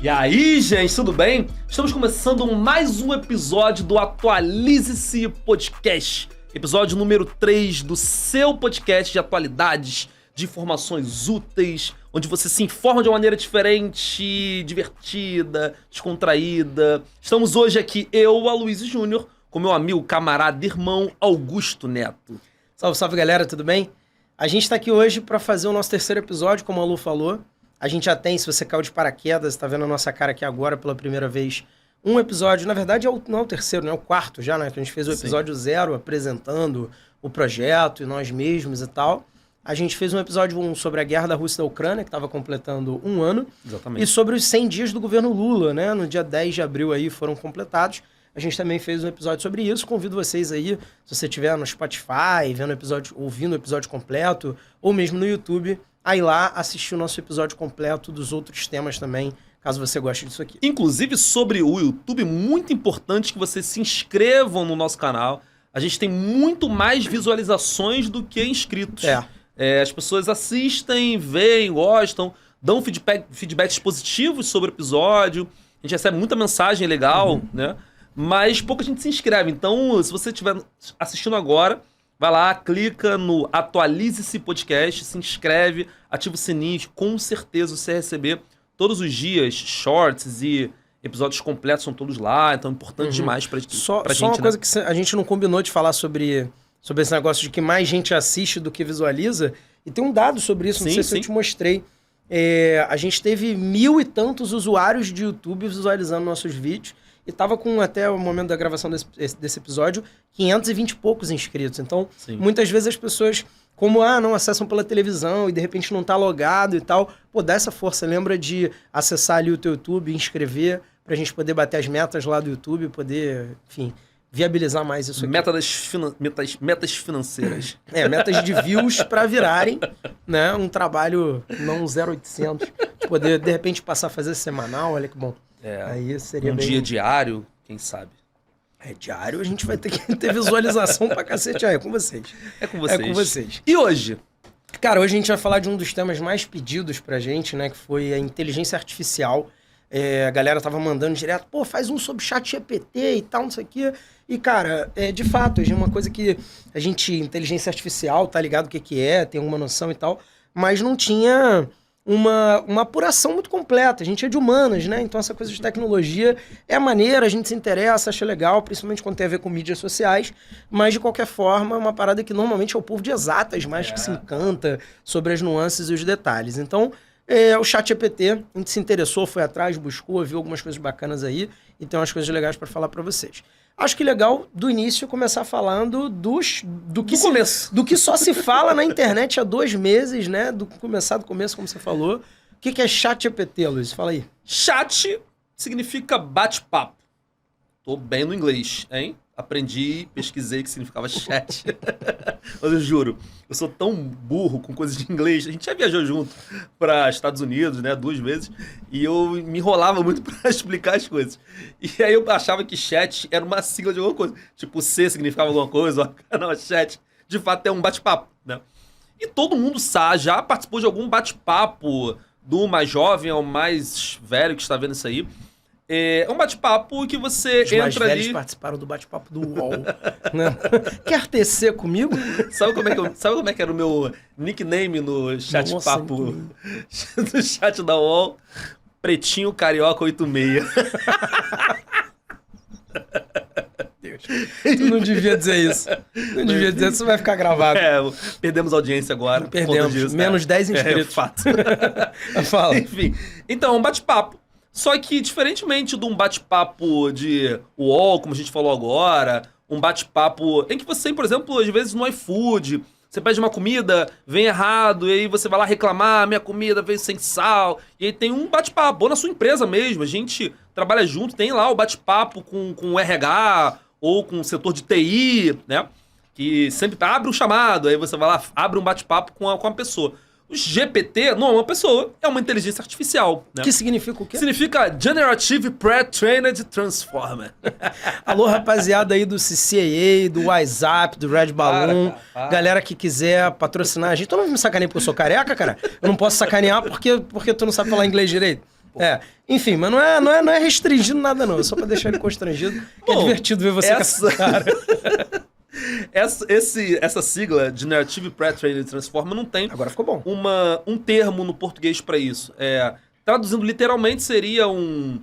E aí, gente, tudo bem? Estamos começando mais um episódio do Atualize-se Podcast. Episódio número 3 do seu podcast de atualidades, de informações úteis, onde você se informa de uma maneira diferente, divertida, descontraída. Estamos hoje aqui, eu, Aloysio Júnior, com meu amigo, camarada, irmão, Augusto Neto. Salve, salve, galera, tudo bem? A gente tá aqui hoje para fazer o nosso terceiro episódio, como a Lu falou. A gente já tem, se você caiu de paraquedas, tá vendo a nossa cara aqui agora pela primeira vez, um episódio, na verdade não é o terceiro, né? É o quarto já, né? Que a gente fez o episódio 0 apresentando o projeto e nós mesmos e tal. A gente fez um episódio 1 sobre a guerra da Rússia e da Ucrânia, que estava completando um ano. Exatamente. E sobre os 100 dias do governo Lula, né? No dia 10 de abril aí foram completados. A gente também fez um episódio sobre isso. Convido vocês aí, se você estiver no Spotify, vendo o episódio, ouvindo o episódio completo, ou mesmo no YouTube, a ir lá assistir o nosso episódio completo dos outros temas também, caso você goste disso aqui. Inclusive, sobre o YouTube, muito importante que vocês se inscrevam no nosso canal. A gente tem muito mais visualizações do que inscritos. As pessoas assistem, veem, gostam, dão feedbacks positivos sobre o episódio. A gente recebe muita mensagem legal, né? Mas pouca gente se inscreve. Então, se você estiver assistindo agora, vai lá, clica no Atualize-se Podcast, se inscreve, ativa o sininho, com certeza você vai receber todos os dias shorts e episódios completos, são todos lá, então é importante demais pra gente. Só uma coisa que a gente não combinou de falar sobre esse negócio de que mais gente assiste do que visualiza, e tem um dado sobre isso, não sei se eu te mostrei. A gente teve 1000 e tantos usuários de YouTube visualizando nossos vídeos, e tava com, até o momento da gravação desse episódio, 520 e poucos inscritos. Então, muitas vezes as pessoas, como não acessam pela televisão e de repente não tá logado e tal, pô, dá essa força. Lembra de acessar ali o teu YouTube, inscrever, pra gente poder bater as metas lá do YouTube, poder, enfim, viabilizar mais isso aqui. Metas financeiras. Metas de views pra virarem, né, um trabalho não 0800, de poder, de repente, passar a fazer semanal, olha que bom. Aí seria dia diário, quem sabe? Diário a gente vai ter que ter visualização pra cacete. É com vocês. É com vocês. É com vocês. E hoje? Cara, hoje a gente vai falar de um dos temas mais pedidos pra gente, né? Que foi a inteligência artificial. A galera tava mandando direto, pô, faz um sobre ChatGPT e tal, não sei o quê. E, cara, de fato, é uma coisa que a gente, inteligência artificial, tá ligado o que é, tem alguma noção e tal, mas não tinha uma apuração muito completa. A gente é de humanas, né? Então essa coisa de tecnologia é maneira, a gente se interessa, acha legal, principalmente quando tem a ver com mídias sociais, mas de qualquer forma é uma parada que normalmente é o povo de exatas mais que se encanta sobre as nuances e os detalhes. Então, o ChatGPT, a gente se interessou, foi atrás, buscou, viu algumas coisas bacanas aí e tem umas coisas legais para falar para vocês. Acho que legal, do início, começar falando do que só se fala na internet há 2 meses, né? Do começo, como você falou. O que é ChatGPT, Luiz? Fala aí. Chat significa bate-papo. Tô bem no inglês, hein? Aprendi, pesquisei que significava chat. Mas eu juro, eu sou tão burro com coisas de inglês. A gente já viajou junto para Estados Unidos, né, 2 vezes, e eu me enrolava muito para explicar as coisas. E aí eu achava que chat era uma sigla de alguma coisa. Tipo, C significava alguma coisa, não, chat. De fato é um bate-papo, né? E todo mundo sabe, já participou de algum bate-papo do mais jovem ao mais velho que está vendo isso aí. É um bate-papo que você Os mais entra velhos ali... participaram do bate-papo do UOL. Né? Quer tecer comigo? Sabe como é que era o meu nickname no chat-papo? No chat da UOL? Pretinho Carioca 86. Deus. Tu não devia dizer isso. Não devia dizer isso, vai ficar gravado. Perdemos audiência agora. Perdemos. Disso, menos 10 inscritos. Fato. Fala. Enfim. Então, um bate-papo. Só que, diferentemente de um bate-papo de UOL, como a gente falou agora, um bate-papo em que você, por exemplo, às vezes no iFood, você pede uma comida, vem errado, e aí você vai lá reclamar, minha comida veio sem sal, e aí tem um bate-papo, ou na sua empresa mesmo, a gente trabalha junto, tem lá o bate-papo com o RH, ou com o setor de TI, né, que sempre abre um chamado, aí você vai lá, abre um bate-papo com a pessoa. O GPT não é uma pessoa, é uma inteligência artificial. Né? Que significa o quê? Significa Generative Pre-Trained Transformer. Alô, rapaziada aí do CCAA, do WhatsApp, do Red Balloon. Galera que quiser patrocinar a gente. Tu não me sacaneia porque eu sou careca, cara? Eu não posso sacanear porque tu não sabe falar inglês direito. pô. Enfim, mas não é restringindo nada, não. É só pra deixar ele constrangido. Que é Bom, divertido ver você com essa cara. Essa sigla de Narrative Pre-Trained Transformer não tem Agora ficou bom. um termo no português para isso. Traduzindo literalmente, seria um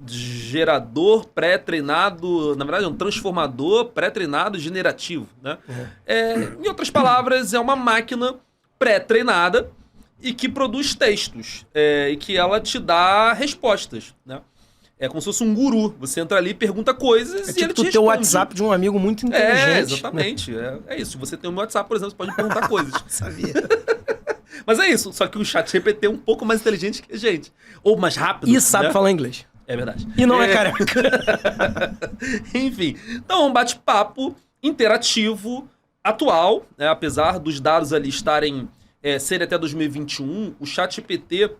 gerador pré-treinado, na verdade, um transformador pré-treinado generativo, né? Em outras palavras, é uma máquina pré-treinada e que produz textos e que ela te dá respostas, né? É como se fosse um guru. Você entra ali, pergunta coisas e ele te responde. o WhatsApp de um amigo muito inteligente. Exatamente. Né? É isso. Se você tem o meu WhatsApp, por exemplo, você pode perguntar coisas. Sabia. Mas é isso. Só que o ChatGPT é um pouco mais inteligente que a gente. Ou mais rápido. E sabe falar inglês. É verdade. E não é careca. Enfim. Então, é um bate-papo interativo, atual, né? Apesar dos dados ali estarem serem até 2021, o ChatGPT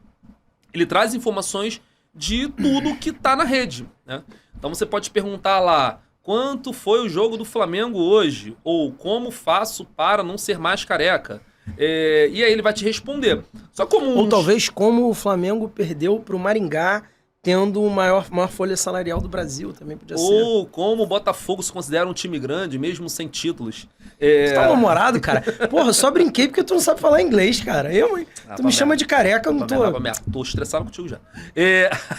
ele traz informações de tudo que tá na rede, né? Então você pode perguntar lá, quanto foi o jogo do Flamengo hoje? Ou como faço para não ser mais careca? E aí ele vai te responder. Só como Ou talvez como o Flamengo perdeu pro Maringá, tendo a maior folha salarial do Brasil, também podia ser. Ou como o Botafogo se considera um time grande, mesmo sem títulos. Você tá namorado, cara? Porra, só brinquei porque tu não sabe falar inglês, cara. Tu me chama de careca, eu não tô... Tô estressado contigo já.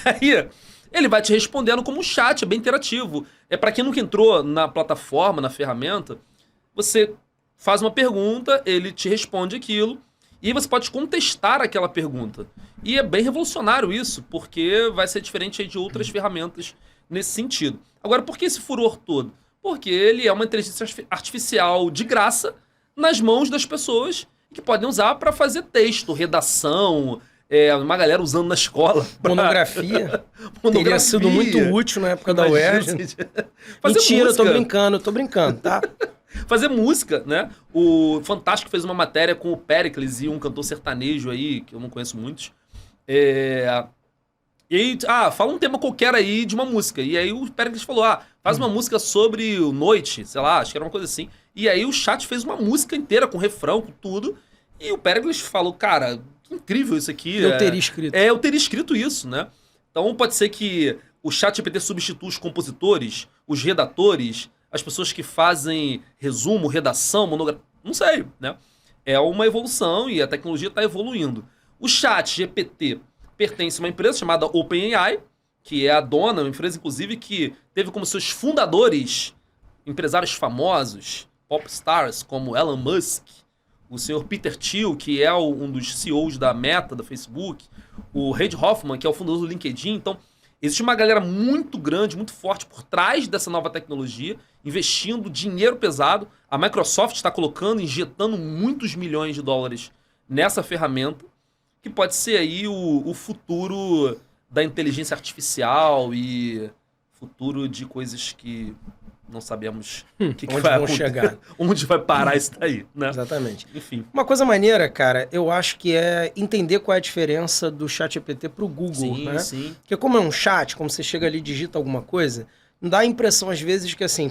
Aí, ele vai te respondendo como um chat, é bem interativo. Pra quem nunca entrou na plataforma, na ferramenta, você faz uma pergunta, ele te responde aquilo, e aí você pode contestar aquela pergunta. E é bem revolucionário isso, porque vai ser diferente aí de outras ferramentas nesse sentido. Agora, por que esse furor todo? Porque ele é uma inteligência artificial de graça nas mãos das pessoas que podem usar para fazer texto, redação, uma galera usando na escola. Monografia. Teria sido muito útil na época da UERJ. Mentira, música. eu tô brincando, tá? Fazer música, né? O Fantástico fez uma matéria com o Péricles e um cantor sertanejo aí, que eu não conheço muitos. E aí, fala um tema qualquer aí de uma música. E aí o Péricles falou, faz uma música sobre o Noite, sei lá, acho que era uma coisa assim. E aí o chat fez uma música inteira, com refrão, com tudo. E o Péricles falou, cara, que incrível isso aqui. Eu teria escrito. Eu teria escrito isso, né? Então pode ser que o ChatGPT substitua os compositores, os redatores, as pessoas que fazem resumo, redação, monografia, não sei, né? É uma evolução e a tecnologia está evoluindo. O ChatGPT pertence a uma empresa chamada OpenAI, que é a dona, uma empresa, inclusive, que teve como seus fundadores empresários famosos, popstars, como Elon Musk, o senhor Peter Thiel, que é um dos CEOs da Meta, da Facebook, o Reid Hoffman, que é o fundador do LinkedIn. Então, existe uma galera muito grande, muito forte por trás dessa nova tecnologia, investindo dinheiro pesado. A Microsoft está injetando muitos milhões de dólares nessa ferramenta, que pode ser aí o futuro da inteligência artificial e futuro de coisas que não sabemos onde vão chegar. Onde vai parar isso daí, né? Exatamente. Enfim. Uma coisa maneira, cara, eu acho que é entender qual é a diferença do ChatGPT pro Google, né? Sim. Porque como é um chat, como você chega ali e digita alguma coisa, não dá a impressão às vezes que assim,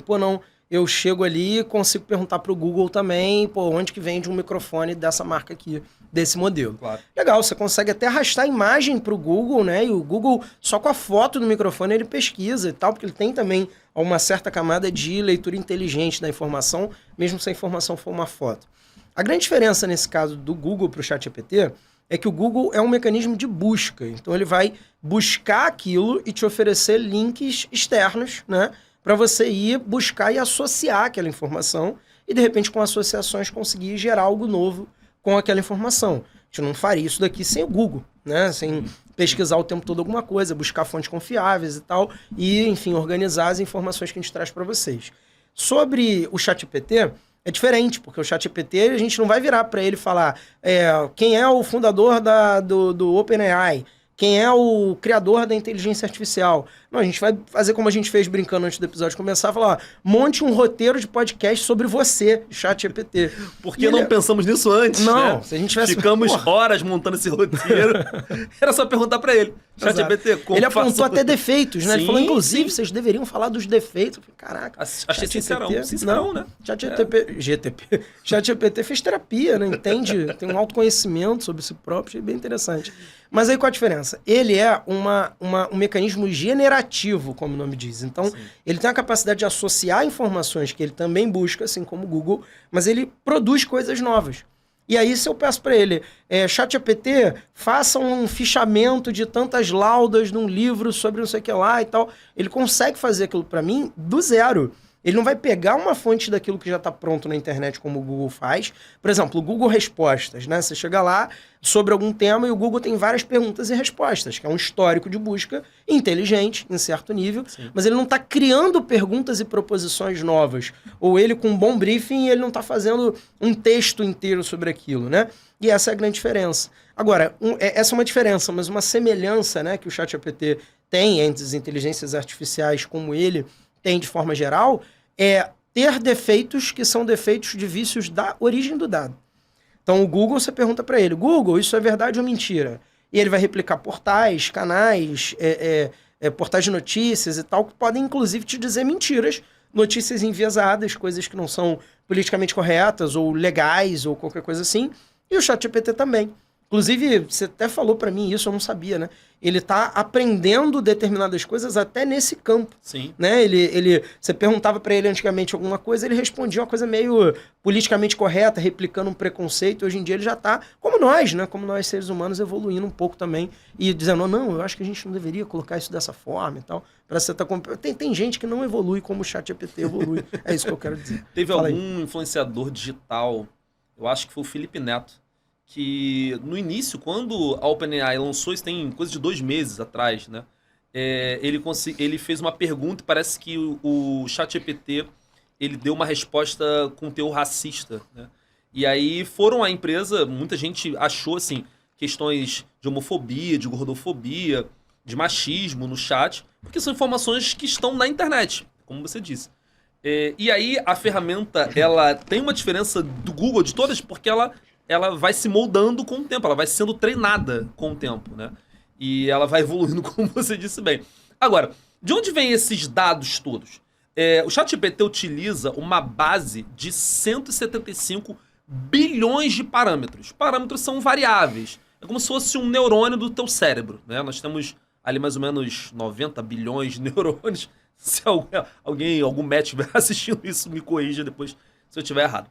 eu chego ali e consigo perguntar pro Google também, onde que vende um microfone dessa marca aqui, desse modelo. Claro. Legal, você consegue até arrastar a imagem pro Google, né? E o Google, só com a foto do microfone, ele pesquisa e tal, porque ele tem também uma certa camada de leitura inteligente da informação, mesmo se a informação for uma foto. A grande diferença nesse caso do Google pro ChatGPT é que o Google é um mecanismo de busca. Então ele vai buscar aquilo e te oferecer links externos, né? Para você ir buscar e associar aquela informação e, de repente, com associações, conseguir gerar algo novo com aquela informação. A gente não faria isso daqui sem o Google, né? Sem pesquisar o tempo todo alguma coisa, buscar fontes confiáveis e tal, e, enfim, organizar as informações que a gente traz para vocês. Sobre o ChatGPT, é diferente, porque o ChatGPT, a gente não vai virar para ele e falar quem é o fundador do OpenAI, quem é o criador da inteligência artificial. Não, a gente vai fazer como a gente fez brincando antes do episódio começar, falar, ó, monte um roteiro de podcast sobre você, ChatGPT. Por que não pensamos nisso antes, Não, né? se a gente tivesse... Ficamos horas montando esse roteiro. Era só perguntar pra ele. ChatGPT, como Ele apontou até defeitos, né? Ele falou, inclusive, sim. vocês deveriam falar dos defeitos. Eu falei, caraca. Achei sincerão, né? ChatGPT fez terapia, né? Entende? Tem um autoconhecimento sobre si próprio, achei bem interessante. Mas aí qual a diferença? Ele é um mecanismo generativo, como o nome diz. Então, ele tem a capacidade de associar informações que ele também busca, assim como o Google, mas ele produz coisas novas. E aí, se eu peço para ele, ChatGPT, faça um fichamento de tantas laudas num livro sobre não sei o que lá e tal, ele consegue fazer aquilo para mim do zero. Ele não vai pegar uma fonte daquilo que já está pronto na internet, como o Google faz. Por exemplo, o Google Respostas, né? Você chega lá sobre algum tema e o Google tem várias perguntas e respostas, que é um histórico de busca inteligente, em certo nível, mas ele não está criando perguntas e proposições novas. Ou ele, com um bom briefing, ele não está fazendo um texto inteiro sobre aquilo, né? E essa é a grande diferença. Agora, essa é uma diferença, mas uma semelhança, né, que o ChatGPT tem entre as inteligências artificiais como ele tem de forma geral, é ter defeitos que são defeitos de vícios da origem do dado. Então, o Google, você pergunta para ele, Google, isso é verdade ou mentira? E ele vai replicar portais, canais, portais de notícias e tal, que podem, inclusive, te dizer mentiras, notícias enviesadas, coisas que não são politicamente corretas ou legais ou qualquer coisa assim. E o ChatGPT também. Inclusive, você até falou para mim isso, eu não sabia, né? Ele tá aprendendo determinadas coisas até nesse campo. Sim. Né? Você perguntava para ele antigamente alguma coisa, ele respondia uma coisa meio politicamente correta, replicando um preconceito. Hoje em dia ele já tá, como nós, né? Como nós seres humanos, evoluindo um pouco também e dizendo, não, eu acho que a gente não deveria colocar isso dessa forma e tal. Pra você tem gente que não evolui como o ChatGPT evolui. É isso que eu quero dizer. Teve algum influenciador digital, eu acho que foi o Felipe Neto, que no início, quando a OpenAI lançou, isso tem coisa de 2 meses atrás, né? Ele fez uma pergunta e parece que o ChatGPT ele deu uma resposta com teor racista, né? E aí foram à empresa, muita gente achou assim, questões de homofobia, de gordofobia, de machismo no chat, porque são informações que estão na internet, como você disse. E aí a ferramenta, ela tem uma diferença do Google de todas, porque ela vai se moldando com o tempo, ela vai sendo treinada com o tempo, né? E ela vai evoluindo, como você disse bem. Agora, de onde vêm esses dados todos? O ChatGPT utiliza uma base de 175 bilhões de parâmetros. Parâmetros são variáveis. É como se fosse um neurônio do teu cérebro, né? Nós temos ali mais ou menos 90 bilhões de neurônios. Se algum médico estiver assistindo isso, me corrija depois se eu estiver errado.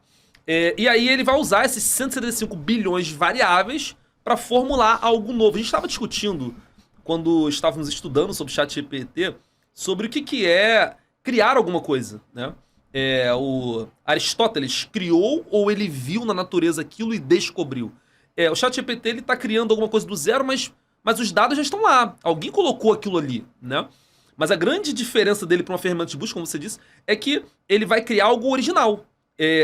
E aí ele vai usar esses 175 bilhões de variáveis para formular algo novo. A gente estava discutindo, quando estávamos estudando sobre o ChatGPT, sobre o que é criar alguma coisa, né? O Aristóteles criou ou ele viu na natureza aquilo e descobriu? O ChatGPT ele está criando alguma coisa do zero, mas os dados já estão lá. Alguém colocou aquilo ali, né? Mas a grande diferença dele para uma ferramenta de busca, como você disse, é que ele vai criar algo original.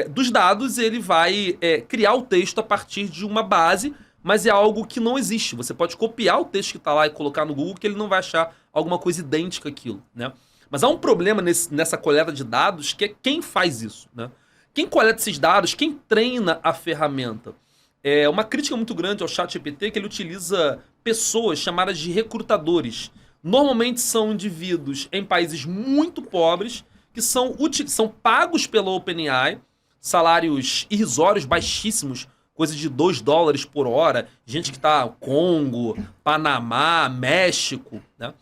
Dos dados, ele vai criar o texto a partir de uma base, mas é algo que não existe. Você pode copiar o texto que está lá e colocar no Google, que ele não vai achar alguma coisa idêntica àquilo, né? Mas há um problema nessa coleta de dados, que é quem faz isso, né? Quem coleta esses dados, quem treina a ferramenta. Uma crítica muito grande ao ChatGPT é que ele utiliza pessoas chamadas de recrutadores. Normalmente são indivíduos em países muito pobres, que são pagos pela OpenAI, salários irrisórios, baixíssimos, coisa de $2 por hora, gente que está no Congo, Panamá, México, né?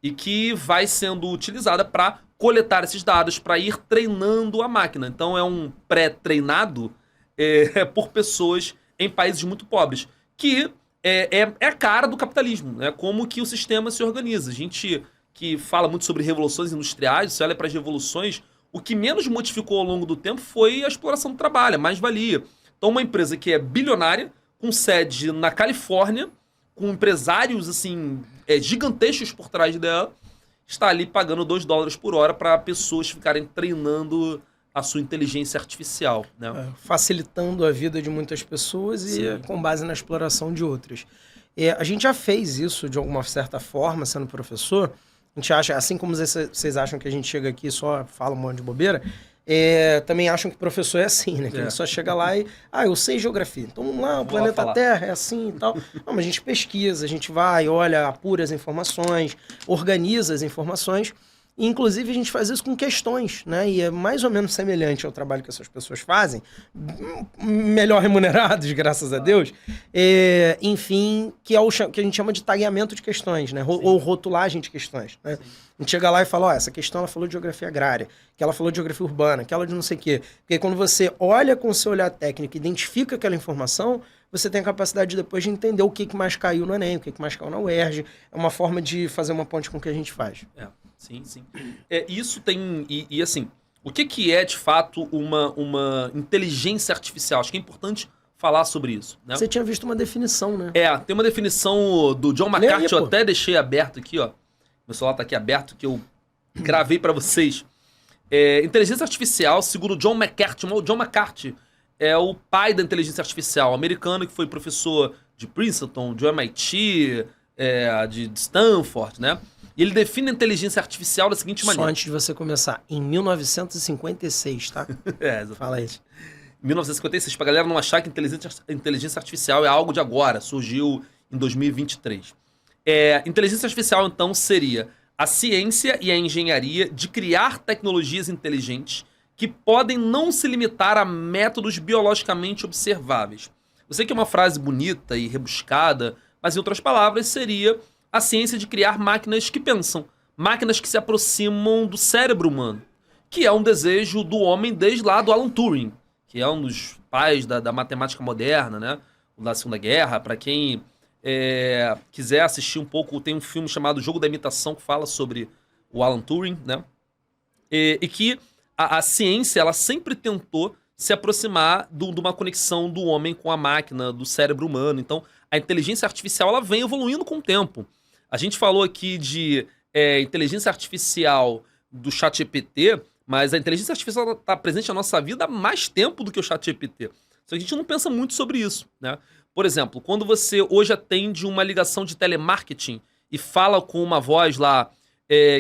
E que vai sendo utilizada para coletar esses dados, para ir treinando a máquina. Então é um pré-treinado por pessoas em países muito pobres, que é a cara do capitalismo, né? Como que o sistema se organiza. A gente que fala muito sobre revoluções industriais, você olha para as revoluções, o que menos modificou ao longo do tempo foi a exploração do trabalho, a mais-valia. Então uma empresa que é bilionária, com sede na Califórnia, com empresários assim gigantescos por trás dela, está ali pagando $2 por hora para pessoas ficarem treinando a sua inteligência artificial, né? Facilitando a vida de muitas pessoas e com base na exploração de outras. A gente já fez isso de alguma certa forma, sendo professor. A gente acha, assim como vocês acham que a gente chega aqui e só fala um monte de bobeira, também acham que o professor é assim, né? Que ele só chega lá e... eu sei geografia. Então vamos lá, o planeta Terra é assim e tal. Não, mas a gente pesquisa, a gente vai, olha, apura as informações, organiza as informações. E, inclusive, a gente faz isso com questões, né? E é mais ou menos semelhante ao trabalho que essas pessoas fazem, melhor remunerados, graças a Deus. Enfim, que é o que a gente chama de tagueamento de questões, né? Ou rotulagem de questões, né? A gente chega lá e fala, essa questão ela falou de geografia agrária, que ela falou de geografia urbana, aquela de não sei o quê. Porque quando você olha com o seu olhar técnico e identifica aquela informação, você tem a capacidade depois de entender o que mais caiu no Enem, o que mais caiu na UERJ. É uma forma de fazer uma ponte com o que a gente faz. Sim, sim. Isso tem... E assim, o que é, de fato, uma inteligência artificial? Acho que é importante falar sobre isso, né? Você tinha visto uma definição, né? Tem uma definição do John McCarthy, eu até deixei aberto aqui, ó. Meu celular tá aqui aberto, que eu gravei para vocês. Inteligência artificial, segundo John McCarthy. O John McCarthy é o pai da inteligência artificial americano, que foi professor de Princeton, de MIT, de Stanford, né? E ele define a inteligência artificial da seguinte maneira. Só antes de você começar, em 1956, tá? Fala aí. 1956, pra galera não achar que inteligência artificial é algo de agora, surgiu em 2023. Inteligência artificial, então, seria a ciência e a engenharia de criar tecnologias inteligentes que podem não se limitar a métodos biologicamente observáveis. Eu sei que é uma frase bonita e rebuscada, mas em outras palavras seria a ciência de criar máquinas que pensam, máquinas que se aproximam do cérebro humano, que é um desejo do homem desde lá do Alan Turing, que é um dos pais da matemática moderna, né? Da Segunda Guerra. Para quem quiser assistir um pouco, tem um filme chamado Jogo da Imitação que fala sobre o Alan Turing, né? E que a ciência ela sempre tentou se aproximar de uma conexão do homem com a máquina, do cérebro humano. Então, a inteligência artificial ela vem evoluindo com o tempo. A gente falou aqui de inteligência artificial do ChatGPT, mas a inteligência artificial está presente na nossa vida há mais tempo do que o ChatGPT. Só que a gente não pensa muito sobre isso, né? Por exemplo, quando você hoje atende uma ligação de telemarketing e fala com uma voz lá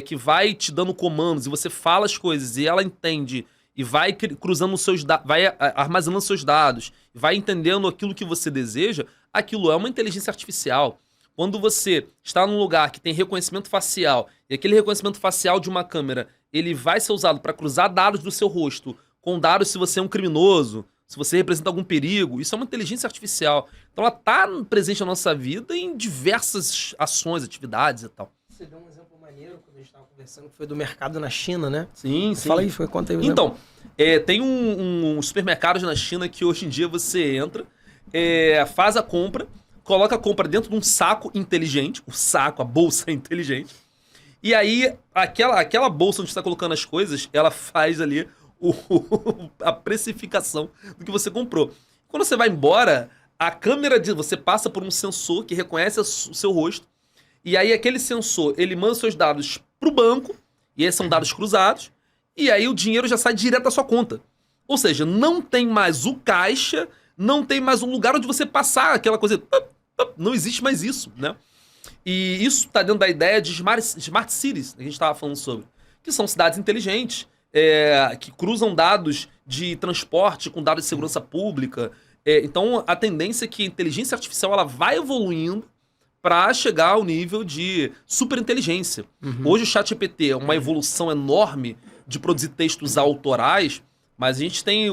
que vai te dando comandos e você fala as coisas e ela entende e vai cruzando os seus dados, vai armazenando seus dados, vai entendendo aquilo que você deseja, aquilo é uma inteligência artificial. Quando você está num lugar que tem reconhecimento facial e aquele reconhecimento facial de uma câmera, ele vai ser usado para cruzar dados do seu rosto com dados se você é um criminoso, se você representa algum perigo, isso é uma inteligência artificial. Então ela está presente na nossa vida em diversas ações, atividades e tal. Você deu um exemplo maneiro quando a gente estava conversando, que foi do mercado na China, né? Sim, sim. Fala aí, conta aí o Então, tem um supermercado na China que hoje em dia você entra, faz a compra, coloca a compra dentro de um saco inteligente, a bolsa inteligente, e aí aquela bolsa onde você está colocando as coisas, ela faz ali a precificação do que você comprou. Quando você vai embora, a câmera você passa por um sensor que reconhece o seu rosto, e aí aquele sensor, ele manda seus dados pro banco, e esses são dados cruzados, e aí o dinheiro já sai direto da sua conta. Ou seja, não tem mais o caixa, não tem mais um lugar onde você passar aquela coisa, não existe mais isso, né? E isso está dentro da ideia de smart cities, que a gente estava falando sobre, que são cidades inteligentes, que cruzam dados de transporte com dados de segurança pública. Então, a tendência é que a inteligência artificial ela vai evoluindo para chegar ao nível de superinteligência. Hoje o ChatGPT é uma evolução enorme de produzir textos autorais, mas a gente tem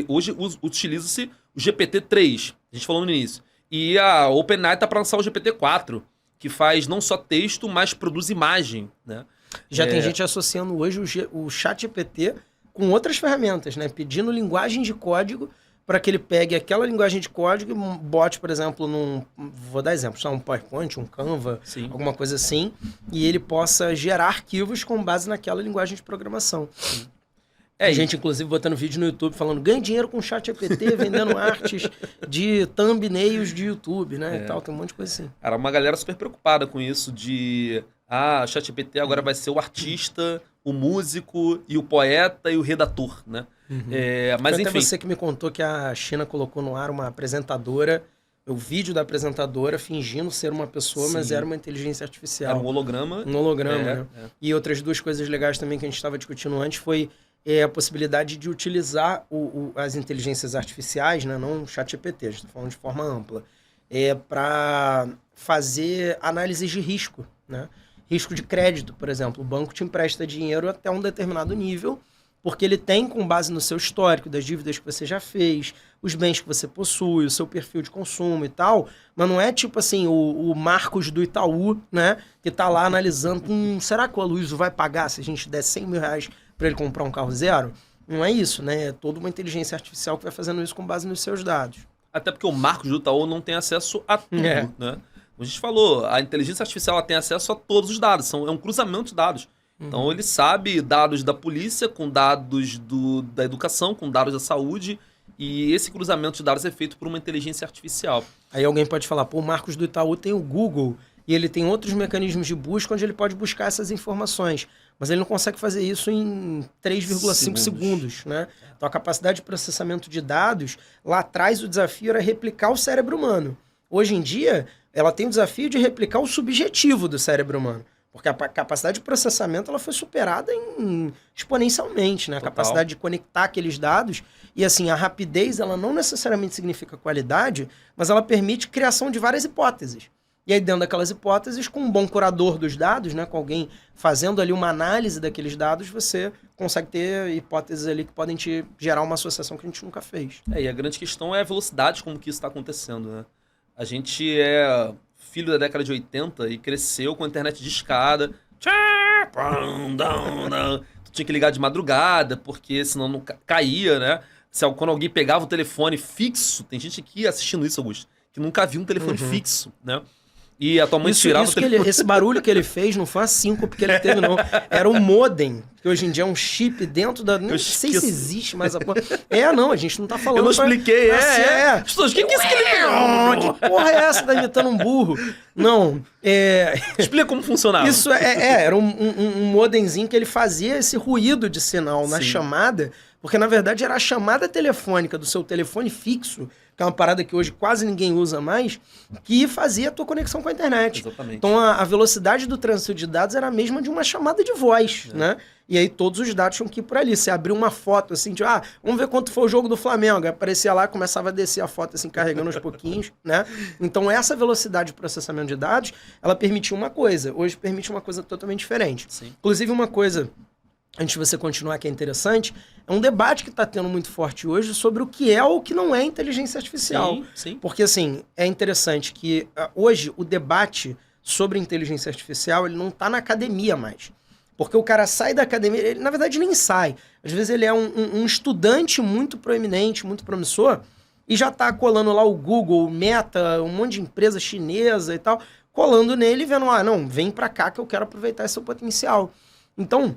hoje utiliza-se o GPT-3, a gente falou no início, e a OpenAI está para lançar o GPT-4, que faz não só texto, mas produz imagem, né? Já tem gente associando hoje o ChatGPT com outras ferramentas, né? Pedindo linguagem de código para que ele pegue aquela linguagem de código e bote, por exemplo, vou dar exemplo, só um PowerPoint, um Canva, Sim. alguma coisa assim, e ele possa gerar arquivos com base naquela linguagem de programação. Tem gente, inclusive, botando vídeo no YouTube falando ganha dinheiro com ChatGPT, vendendo artes de thumbnails de YouTube, né? E tal, tem um monte de coisa assim. Era uma galera super preocupada com isso de... o ChatGPT agora vai ser o artista, o músico e o poeta e o redator, né? Mas Foi enfim... até você que me contou que a China colocou no ar uma apresentadora o vídeo da apresentadora fingindo ser uma pessoa, mas Sim. era uma inteligência artificial. Era um holograma. Um holograma, É, né? é. E outras duas coisas legais também que a gente estava discutindo antes foi a possibilidade de utilizar as inteligências artificiais, né? Não o ChatGPT, a gente está falando de forma ampla, para fazer análises de risco, né? Risco de crédito, por exemplo. O banco te empresta dinheiro até um determinado nível, porque ele tem, com base no seu histórico, das dívidas que você já fez, os bens que você possui, o seu perfil de consumo e tal, mas não é tipo assim, o Marcos do Itaú, né, que tá lá analisando, será que o Aloysio vai pagar se a gente der 100 mil reais para ele comprar um carro zero? Não é isso, né? É toda uma inteligência artificial que vai fazendo isso com base nos seus dados. Até porque o Marcos do Itaú não tem acesso a tudo, É. né? Como a gente falou, a inteligência artificial ela tem acesso a todos os dados, é um cruzamento de dados. Então ele sabe dados da polícia com dados da educação, com dados da saúde, e esse cruzamento de dados é feito por uma inteligência artificial. Aí alguém pode falar, pô, o Marcos do Itaú tem o Google e ele tem outros mecanismos de busca onde ele pode buscar essas informações. Mas ele não consegue fazer isso em 3,5 segundos, né? Então a capacidade de processamento de dados, lá atrás o desafio era replicar o cérebro humano. Hoje em dia, ela tem o desafio de replicar o subjetivo do cérebro humano. Porque a capacidade de processamento ela foi superada exponencialmente, né? A Total. capacidade de conectar aqueles dados. E assim, a rapidez ela não necessariamente significa qualidade, mas ela permite criação de várias hipóteses. E aí, dentro daquelas hipóteses, com um bom curador dos dados, né? Com alguém fazendo ali uma análise daqueles dados, você consegue ter hipóteses ali que podem te gerar uma associação que a gente nunca fez. E a grande questão é a velocidade como que isso está acontecendo, né? A gente é filho da década de 80 e cresceu com a internet de escada. Tu tinha que ligar de madrugada, porque senão não caía, né? Quando alguém pegava o telefone fixo, tem gente aqui assistindo isso, Augusto, que nunca viu um telefone fixo, né? E a tua mãe tirava o telefone. Esse barulho que ele fez não foi a síncope que ele teve, não. Era um modem, que hoje em dia é um chip dentro da... Nem sei se existe mais a porra. Não, a gente não tá falando... Eu não expliquei, As pessoas, o que é isso que ele Que porra é essa? Tá imitando um burro? Não, Explica como funcionava. Isso era um modemzinho que ele fazia esse ruído de sinal na Sim. chamada, porque na verdade era a chamada telefônica do seu telefone fixo, que é uma parada que hoje quase ninguém usa mais, que fazia a tua conexão com a internet. Exatamente. Então a velocidade do trânsito de dados era a mesma de uma chamada de voz, né? E aí todos os dados tinham que ir por ali. Você abriu uma foto assim, de, vamos ver quanto foi o jogo do Flamengo. Aí aparecia lá, começava a descer a foto assim, carregando aos pouquinhos, né? Então essa velocidade de processamento de dados, ela permitiu uma coisa. Hoje permite uma coisa totalmente diferente. Sim. Inclusive uma coisa, antes de você continuar, que é interessante, é um debate que está tendo muito forte hoje sobre o que é ou o que não é inteligência artificial. Sim, sim. Porque, assim, é interessante que hoje o debate sobre inteligência artificial ele não está na academia mais. Porque o cara sai da academia, ele, na verdade, nem sai. Às vezes ele é um estudante muito proeminente, muito promissor, e já está colando lá o Google, o Meta, um monte de empresa chinesa e tal, colando nele e vendo, não, vem para cá que eu quero aproveitar esse seu potencial. Então,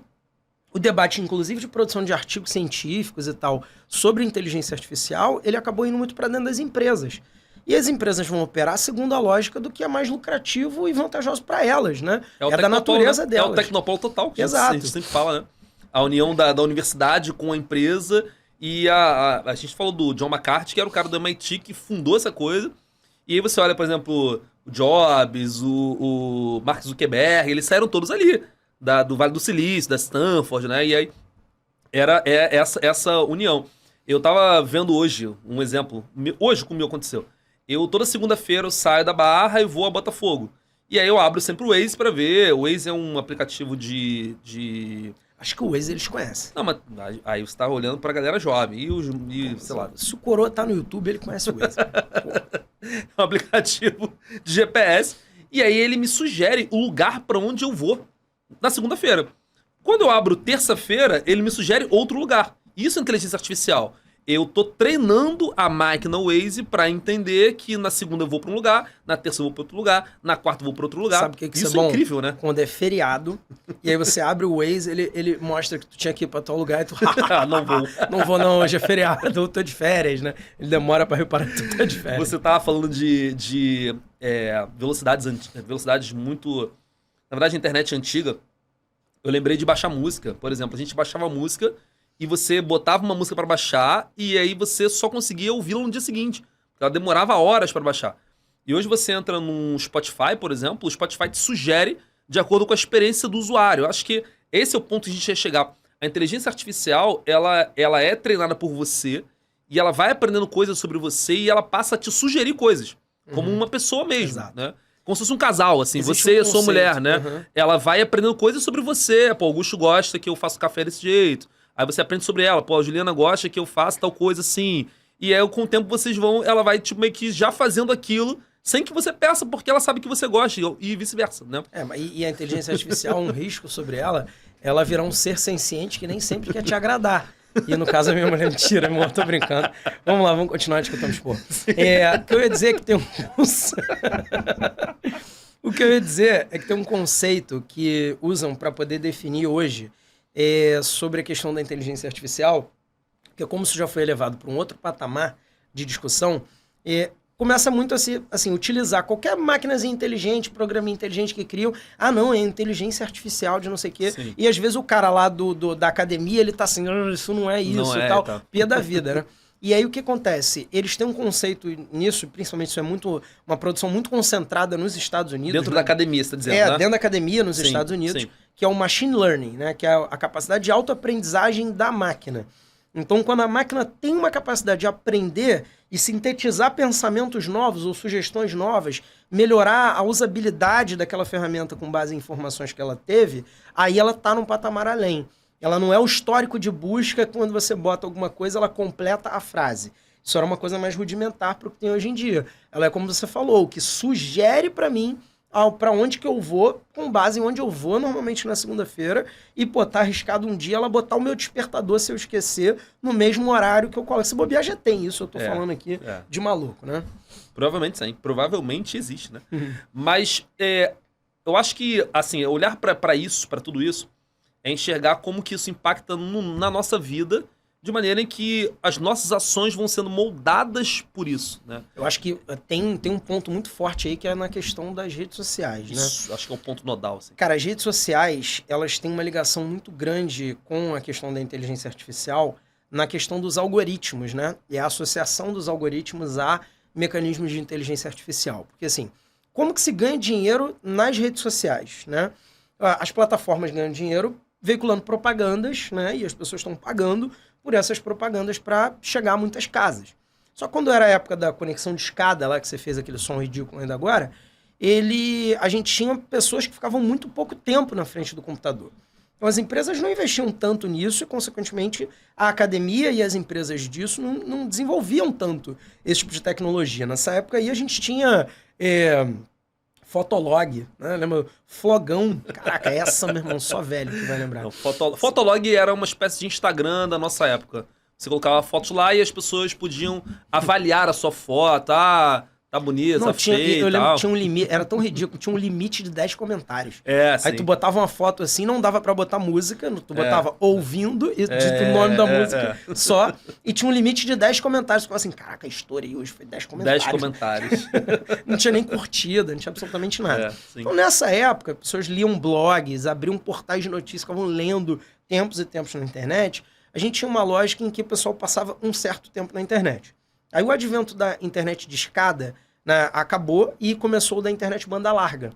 o debate, inclusive, de produção de artigos científicos e tal, sobre inteligência artificial, ele acabou indo muito para dentro das empresas. E as empresas vão operar segundo a lógica do que é mais lucrativo e vantajoso para elas, né? É da natureza né? delas. É o tecnopolo total, que Exato. a gente sempre fala, né? A união da universidade com a empresa. E a gente falou do John McCarthy, que era o cara do MIT que fundou essa coisa. E aí você olha, por exemplo, o Jobs, o Mark Zuckerberg, eles saíram todos ali, do Vale do Silício, da Stanford, né? E aí era essa união. Eu tava vendo hoje um exemplo, hoje comigo aconteceu. Toda segunda-feira eu saio da Barra e vou a Botafogo. E aí eu abro sempre o Waze pra ver. O Waze é um aplicativo de... Acho que o Waze eles conhecem. Não, mas aí você tá olhando pra galera jovem. Sei lá. Se o Coroa tá no YouTube, ele conhece o Waze. É um aplicativo de GPS. E aí ele me sugere o lugar pra onde eu vou na segunda-feira. Quando eu abro terça-feira, ele me sugere outro lugar. Isso é inteligência artificial. Eu tô treinando a máquina Waze pra entender que na segunda eu vou pra um lugar, na terça eu vou pra outro lugar, na quarta eu vou pra outro lugar. Sabe o que isso é bom? Incrível, né? Quando é feriado, e aí você abre o Waze, ele mostra que tu tinha que ir pra tal lugar e tu... Não vou. Não vou não, hoje é feriado, eu tô de férias, né? Ele demora pra reparar que tu tá de férias. Você tava falando de velocidades muito... Na verdade, a internet antiga, eu lembrei de baixar música. Por exemplo, a gente baixava música e você botava uma música pra baixar e aí você só conseguia ouvi-la no dia seguinte. Ela demorava horas para baixar. E hoje você entra num Spotify, por exemplo, o Spotify te sugere de acordo com a experiência do usuário. Eu acho que esse é o ponto que a gente ia chegar. A inteligência artificial, ela é treinada por você e ela vai aprendendo coisas sobre você e ela passa a te sugerir coisas, como uma pessoa mesmo, Exato. né? Como se fosse um casal, assim, Existe você e um a sua conceito, mulher, né? Ela vai aprendendo coisas sobre você. Pô, Augusto gosta que eu faço café desse jeito. Aí você aprende sobre ela. Pô, a Juliana gosta que eu faça tal coisa assim. E aí, com o tempo, ela vai, tipo, meio que já fazendo aquilo sem que você peça, porque ela sabe que você gosta e vice-versa, né? E a inteligência artificial, um risco sobre ela virar um ser senciente que nem sempre quer te agradar. E no caso a minha mulher me tira, amor, tô brincando. Vamos lá, vamos continuar discutindo expor. O que eu ia dizer é que tem o que eu ia dizer é que tem um conceito que usam para poder definir hoje sobre a questão da inteligência artificial, que é como isso já foi elevado para um outro patamar de discussão, começa muito a se, assim, utilizar qualquer máquinazinha inteligente, programinha inteligente que criam. Ah, não, é inteligência artificial de não sei o quê. Sim. E às vezes o cara lá da academia, ele tá assim, isso não é isso Não e é, tal. tá. Pia da vida, né? E aí o que acontece? Eles têm um conceito nisso, principalmente isso é uma produção muito concentrada nos Estados Unidos. Dentro da academia, você tá dizendo, né? Dentro da academia nos Sim, Estados Unidos, sim. que é o machine learning, né? Que é a capacidade de autoaprendizagem da máquina. Então, quando a máquina tem uma capacidade de aprender e sintetizar pensamentos novos ou sugestões novas, melhorar a usabilidade daquela ferramenta com base em informações que ela teve, aí ela está num patamar além. Ela não é o histórico de busca, quando você bota alguma coisa, ela completa a frase. Isso era uma coisa mais rudimentar para o que tem hoje em dia. Ela é como você falou, o que sugere para mim para onde que eu vou, com base em onde eu vou, normalmente na segunda-feira, e tá arriscado um dia ela botar o meu despertador, se eu esquecer, no mesmo horário que eu coloco. Se bobear já tem isso, eu tô falando aqui de maluco, né? Provavelmente sim, provavelmente existe, né? Mas eu acho que, assim, olhar para isso, para tudo isso, é enxergar como que isso impacta na nossa vida, de maneira em que as nossas ações vão sendo moldadas por isso, né? Eu acho que tem um ponto muito forte aí que é na questão das redes sociais, Isso, acho que é o ponto nodal, assim. Cara, as redes sociais, elas têm uma ligação muito grande com a questão da inteligência artificial na questão dos algoritmos, né? E a associação dos algoritmos a mecanismos de inteligência artificial. Porque, assim, como que se ganha dinheiro nas redes sociais, né? As plataformas ganham dinheiro veiculando propagandas, né? E as pessoas estão pagando por essas propagandas para chegar a muitas casas. Só quando era a época da conexão de escada, lá que você fez aquele som ridículo ainda agora, a gente tinha pessoas que ficavam muito pouco tempo na frente do computador. Então as empresas não investiam tanto nisso e, consequentemente, a academia e as empresas disso não desenvolviam tanto esse tipo de tecnologia. Nessa época aí a gente tinha Fotolog, né? Lembra? Flogão. Caraca, essa, meu irmão, só velho que vai lembrar. Não, Fotolog era uma espécie de Instagram da nossa época. Você colocava fotos lá e as pessoas podiam avaliar a sua foto. Tá bonita, tá feia eu e lembro tal. que tinha um limite, era tão ridículo, tinha um limite de 10 comentários. Sim. Aí tu botava uma foto assim, não dava pra botar música, tu botava ouvindo, e o nome da música só, e tinha um limite de 10 comentários. Tu falava assim, caraca, a história aí hoje foi 10 comentários. 10 comentários. Não tinha nem curtida, não tinha absolutamente nada. Sim. Então nessa época, pessoas liam blogs, abriam portais de notícias, ficavam lendo tempos e tempos na internet. A gente tinha uma lógica em que o pessoal passava um certo tempo na internet. Aí o advento da internet de escada, né, acabou e começou o da internet banda larga.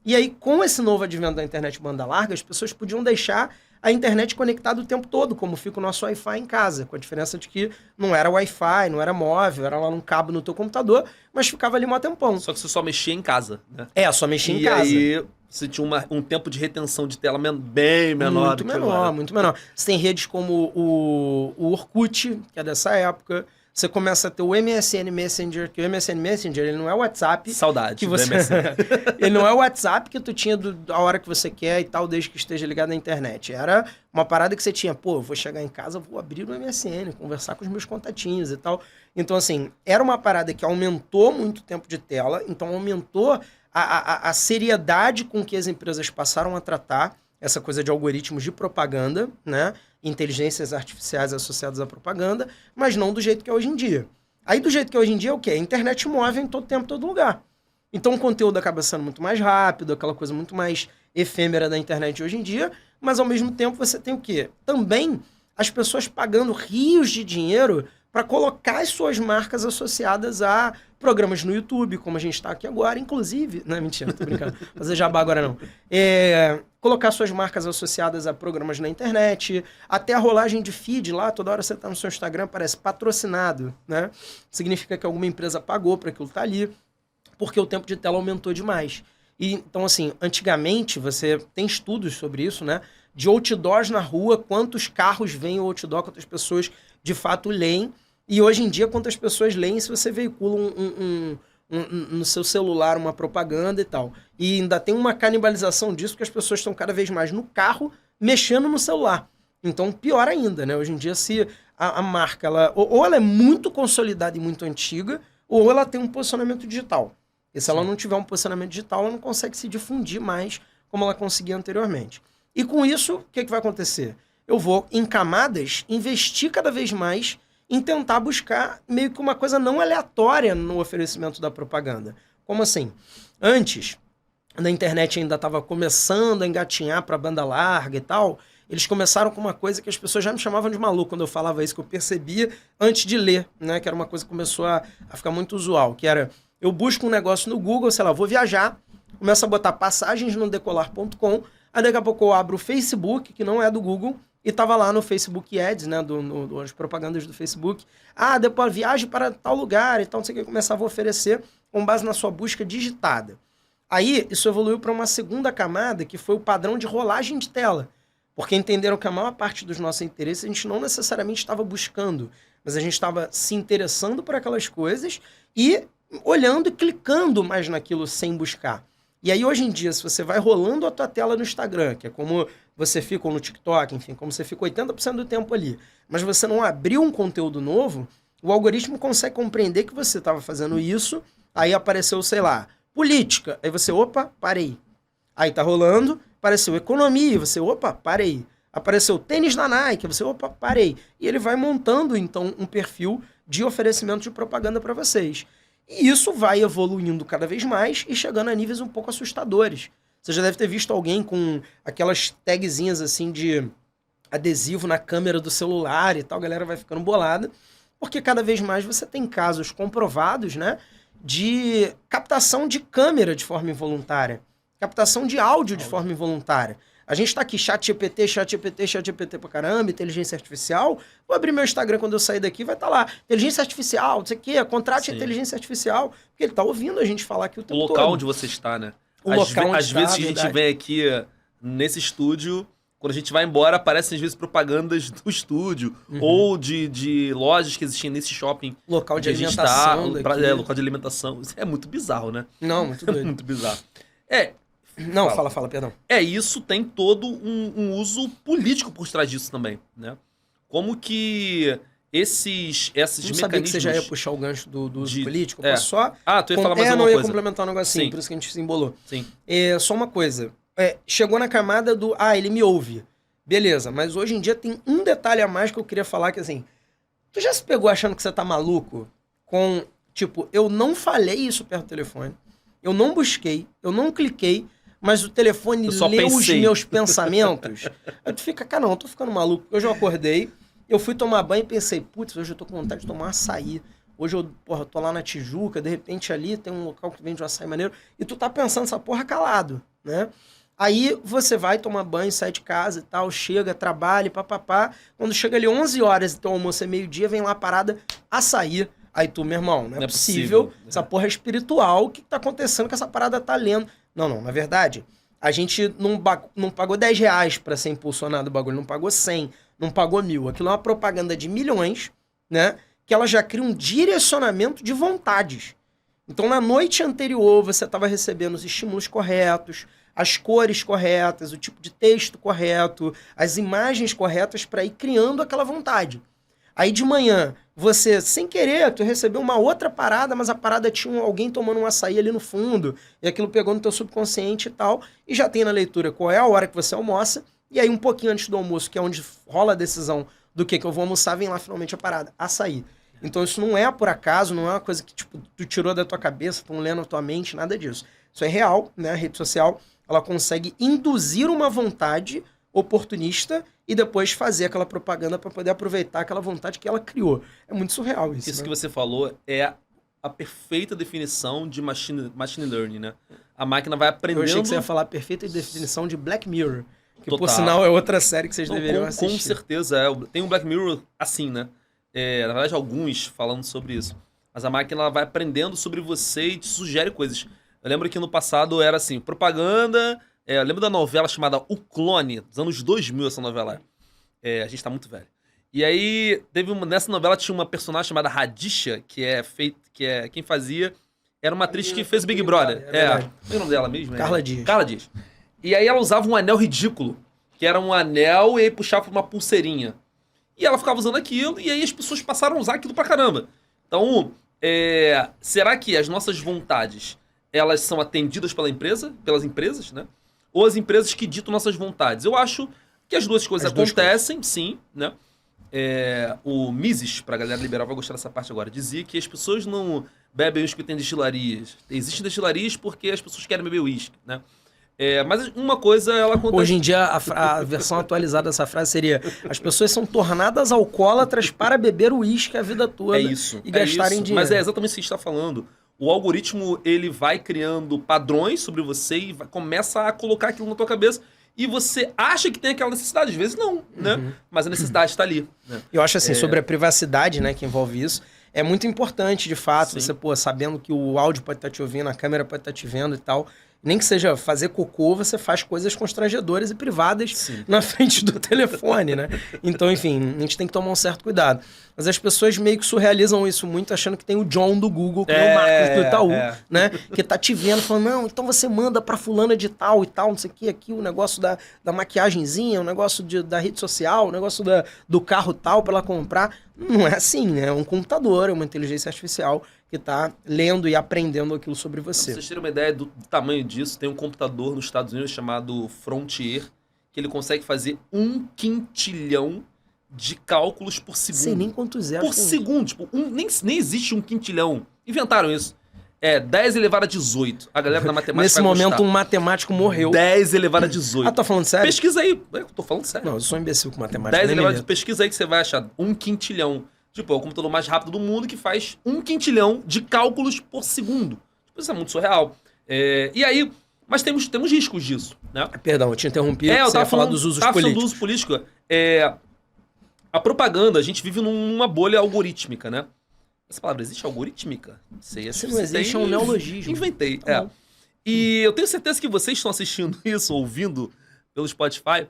E aí, com esse novo advento da internet banda larga, as pessoas podiam deixar a internet conectada o tempo todo, como fica o nosso Wi-Fi em casa, com a diferença de que não era Wi-Fi, não era móvel, era lá num cabo no teu computador, mas ficava ali um tempão. Só que você só mexia em casa, né? Só mexia em casa. E aí você tinha um tempo de retenção de tela bem menor do que agora. Muito menor. Você tem redes como o Orkut, que é dessa época. Você começa a ter o MSN Messenger, que o MSN Messenger, ele não é o WhatsApp. Saudade que você... Ele não é o WhatsApp que tu tinha a hora que você quer e tal, desde que esteja ligado na internet. Era uma parada que você tinha, eu vou chegar em casa, vou abrir o MSN, conversar com os meus contatinhos e tal. Então, assim, era uma parada que aumentou muito o tempo de tela, então aumentou a seriedade com que as empresas passaram a tratar essa coisa de algoritmos de propaganda, né? Inteligências artificiais associadas à propaganda, mas não do jeito que é hoje em dia. Aí do jeito que é hoje em dia é o quê? A internet móvel em todo tempo, todo lugar. Então o conteúdo acaba sendo muito mais rápido, aquela coisa muito mais efêmera da internet hoje em dia, mas ao mesmo tempo você tem o quê? Também as pessoas pagando rios de dinheiro para colocar as suas marcas associadas a programas no YouTube, como a gente está aqui agora, inclusive... Não, mentira, tô brincando. Fazer jabá agora não. Colocar suas marcas associadas a programas na internet, até a rolagem de feed lá, toda hora você tá no seu Instagram, aparece patrocinado, né? Significa que alguma empresa pagou para aquilo estar ali, porque o tempo de tela aumentou demais. E, então, assim, antigamente, você tem estudos sobre isso, né? De outdoors na rua, quantos carros veem o outdoor, quantas pessoas de fato leem. E hoje em dia, quantas pessoas leem se você veicula no seu celular uma propaganda e tal. E ainda tem uma canibalização disso, porque as pessoas estão cada vez mais no carro, mexendo no celular. Então, pior ainda, né? Hoje em dia, se a marca, ou ela é muito consolidada e muito antiga, ou ela tem um posicionamento digital. E se ela não tiver um posicionamento digital, ela não consegue se difundir mais como ela conseguia anteriormente. E com isso, o que vai acontecer? Eu vou, em camadas, investir cada vez mais em tentar buscar meio que uma coisa não aleatória no oferecimento da propaganda. Como assim? Antes, na internet ainda estava começando a engatinhar para banda larga e tal, eles começaram com uma coisa que as pessoas já me chamavam de maluco quando eu falava isso, que eu percebia antes de ler, né? Que era uma coisa que começou a ficar muito usual, que era, eu busco um negócio no Google, sei lá, vou viajar, começo a botar passagens no decolar.com, aí daqui a pouco eu abro o Facebook, que não é do Google, e tava lá no Facebook Ads, né, as propagandas do Facebook. Depois viagem para tal lugar e tal, não sei o que, começava a oferecer com base na sua busca digitada. Aí, isso evoluiu para uma segunda camada, que foi o padrão de rolagem de tela. Porque entenderam que a maior parte dos nossos interesses a gente não necessariamente estava buscando, mas a gente estava se interessando por aquelas coisas e olhando e clicando mais naquilo sem buscar. E aí, hoje em dia, se você vai rolando a tua tela no Instagram, que é como você fica, ou no TikTok, enfim, como você fica 80% do tempo ali, mas você não abriu um conteúdo novo, o algoritmo consegue compreender que você estava fazendo isso, aí apareceu, sei lá, política, aí você, opa, parei. Aí tá rolando, apareceu economia, você, opa, parei. Apareceu tênis da Nike, você, opa, parei. E ele vai montando, então, um perfil de oferecimento de propaganda para vocês. E isso vai evoluindo cada vez mais e chegando a níveis um pouco assustadores. Você já deve ter visto alguém com aquelas tagzinhas assim de adesivo na câmera do celular e tal, a galera vai ficando bolada, porque cada vez mais você tem casos comprovados, né, de captação de câmera de forma involuntária, captação de áudio de forma involuntária. A gente tá aqui, chat GPT pra caramba, inteligência artificial. Vou abrir meu Instagram quando eu sair daqui, vai estar lá. Inteligência artificial, não sei o quê, contrate a inteligência artificial. Porque ele tá ouvindo a gente falar aqui o tempo todo. O local onde você está, né? Às vezes a gente vem aqui nesse estúdio, quando a gente vai embora, aparecem às vezes propagandas do estúdio, ou de lojas que existiam nesse shopping. Local de alimentação. Local de alimentação. Isso é muito bizarro, né? Não, muito doido. É muito bizarro. Não, fala, perdão. Isso tem todo um uso político por trás disso também, né? Como que esses mecanismos... Não sabia que você já ia puxar o gancho do uso político. tu ia falar mais alguma não, ia coisa. complementar um negocinho, Sim. por isso que a gente se embolou. Sim. Só uma coisa. Chegou na camada do... ele me ouve. Beleza, mas hoje em dia tem um detalhe a mais que eu queria falar, que assim... Tu já se pegou achando que você tá maluco? Tipo, eu não falei isso perto do telefone. Eu não busquei, eu não cliquei, mas o telefone leu os meus pensamentos. Aí tu fica, cara, não, eu tô ficando maluco. Hoje eu acordei, eu fui tomar banho e pensei, putz, hoje eu tô com vontade de tomar um açaí. Hoje eu, tô lá na Tijuca, de repente ali tem um local que vende um açaí maneiro, e tu tá pensando essa porra calado, né? Aí você vai tomar banho, sai de casa e tal, chega, trabalha, papapá. Quando chega ali 11 horas e teu almoço é meio-dia, vem lá a parada, açaí. Aí tu, meu irmão, não é possível. Essa porra é espiritual, o que tá acontecendo que essa parada tá lendo? Não, na verdade, a gente não pagou 10 reais pra ser impulsionado o bagulho, não pagou 100, não pagou 1.000. Aquilo é uma propaganda de milhões, né? Que ela já cria um direcionamento de vontades. Então, na noite anterior, você estava recebendo os estímulos corretos, as cores corretas, o tipo de texto correto, as imagens corretas para ir criando aquela vontade. Aí de manhã, você, sem querer, tu recebeu uma outra parada, mas a parada tinha alguém tomando um açaí ali no fundo, e aquilo pegou no teu subconsciente e tal, e já tem na leitura qual é a hora que você almoça, e aí um pouquinho antes do almoço, que é onde rola a decisão do que eu vou almoçar, vem lá finalmente a parada, açaí. Então isso não é por acaso, não é uma coisa que tipo, tu tirou da tua cabeça, tu não lendo na tua mente, nada disso. Isso é real, né? A rede social, ela consegue induzir uma vontade oportunista e depois fazer aquela propaganda para poder aproveitar aquela vontade que ela criou. É muito surreal isso. Isso né? que você falou é a perfeita definição de machine learning, né? A máquina vai aprendendo... Eu achei que você ia falar a perfeita definição de Black Mirror, que por Total. sinal é outra série que vocês Não, deveriam com assistir. certeza. Tem um Black Mirror assim, né? Na verdade, alguns falando sobre isso. Mas a máquina ela vai aprendendo sobre você e te sugere coisas. Eu lembro que no passado era assim, propaganda... eu lembro da novela chamada O Clone, dos anos 2000, essa novela. A gente tá muito velho. E aí, nessa novela tinha uma personagem chamada Radisha, quem fazia... Era uma atriz que fez Big Brother. É verdade. Qual é o nome dela mesmo? Carla Dias. Carla Dias. E aí ela usava um anel ridículo, que era um anel e aí puxava uma pulseirinha. E ela ficava usando aquilo, e aí as pessoas passaram a usar aquilo pra caramba. Então, será que as nossas vontades, elas são atendidas pelas empresas, né? Ou as empresas que ditam nossas vontades? Eu acho que as duas coisas acontecem, sim, né? O Mises, pra galera liberal, vai gostar dessa parte agora, dizia que as pessoas não bebem uísque porque tem destilarias. Existem destilarias porque as pessoas querem beber uísque, né? Mas uma coisa, ela acontece... Hoje em dia, a versão atualizada dessa frase seria: as pessoas são tornadas alcoólatras para beber uísque a vida toda e gastarem dinheiro. Mas é exatamente isso que a gente está falando. O algoritmo, ele vai criando padrões sobre você e começa a colocar aquilo na tua cabeça. E você acha que tem aquela necessidade, às vezes não, né? Mas a necessidade está ali. Né? Eu acho assim, sobre a privacidade, né, que envolve isso, é muito importante, de fato, Sim. você, sabendo que o áudio pode estar te ouvindo, a câmera pode estar te vendo e tal. Nem que seja fazer cocô, você faz coisas constrangedoras e privadas Sim. na frente do telefone, né? Então, enfim, a gente tem que tomar um certo cuidado. Mas as pessoas meio que surrealizam isso muito, achando que tem o John do Google, que é o Marcos do Itaú, né? Que tá te vendo, falando, não, então você manda pra fulana de tal e tal, não sei o que, aqui o negócio da maquiagenzinha, o negócio da rede social, o negócio do carro tal pra ela comprar. Não é assim, né? É um computador, é uma inteligência artificial que tá lendo e aprendendo aquilo sobre você. Pra vocês terem uma ideia do tamanho disso, tem um computador nos Estados Unidos chamado Frontier, que ele consegue fazer 1 quintilhão de cálculos por segundo. Sei nem quantos zeros. Por segundo. Tipo, nem existe 1 quintilhão. Inventaram isso. 10 elevado a 18. A galera da matemática Nesse momento, um matemático morreu. 10 elevado a 18. Ah, tá falando sério? Pesquisa aí. Eu tô falando sério. Não, eu sou um imbecil com matemática. 10 elevado a pesquisa aí que você vai achar 1 quintilhão. Tipo, é o computador mais rápido do mundo que faz 1 quintilhão de cálculos por segundo. Tipo, isso é muito surreal. E aí, mas temos riscos disso, né? Perdão, eu te interrompi. Eu você tava ia falar dos usos políticos. Do uso político. A propaganda, a gente vive numa bolha algorítmica, né? Essa palavra existe algorítmica? Não sei. Se não existe, é um neologismo. Inventei, Tá E eu tenho certeza que vocês estão assistindo isso, ouvindo pelo Spotify,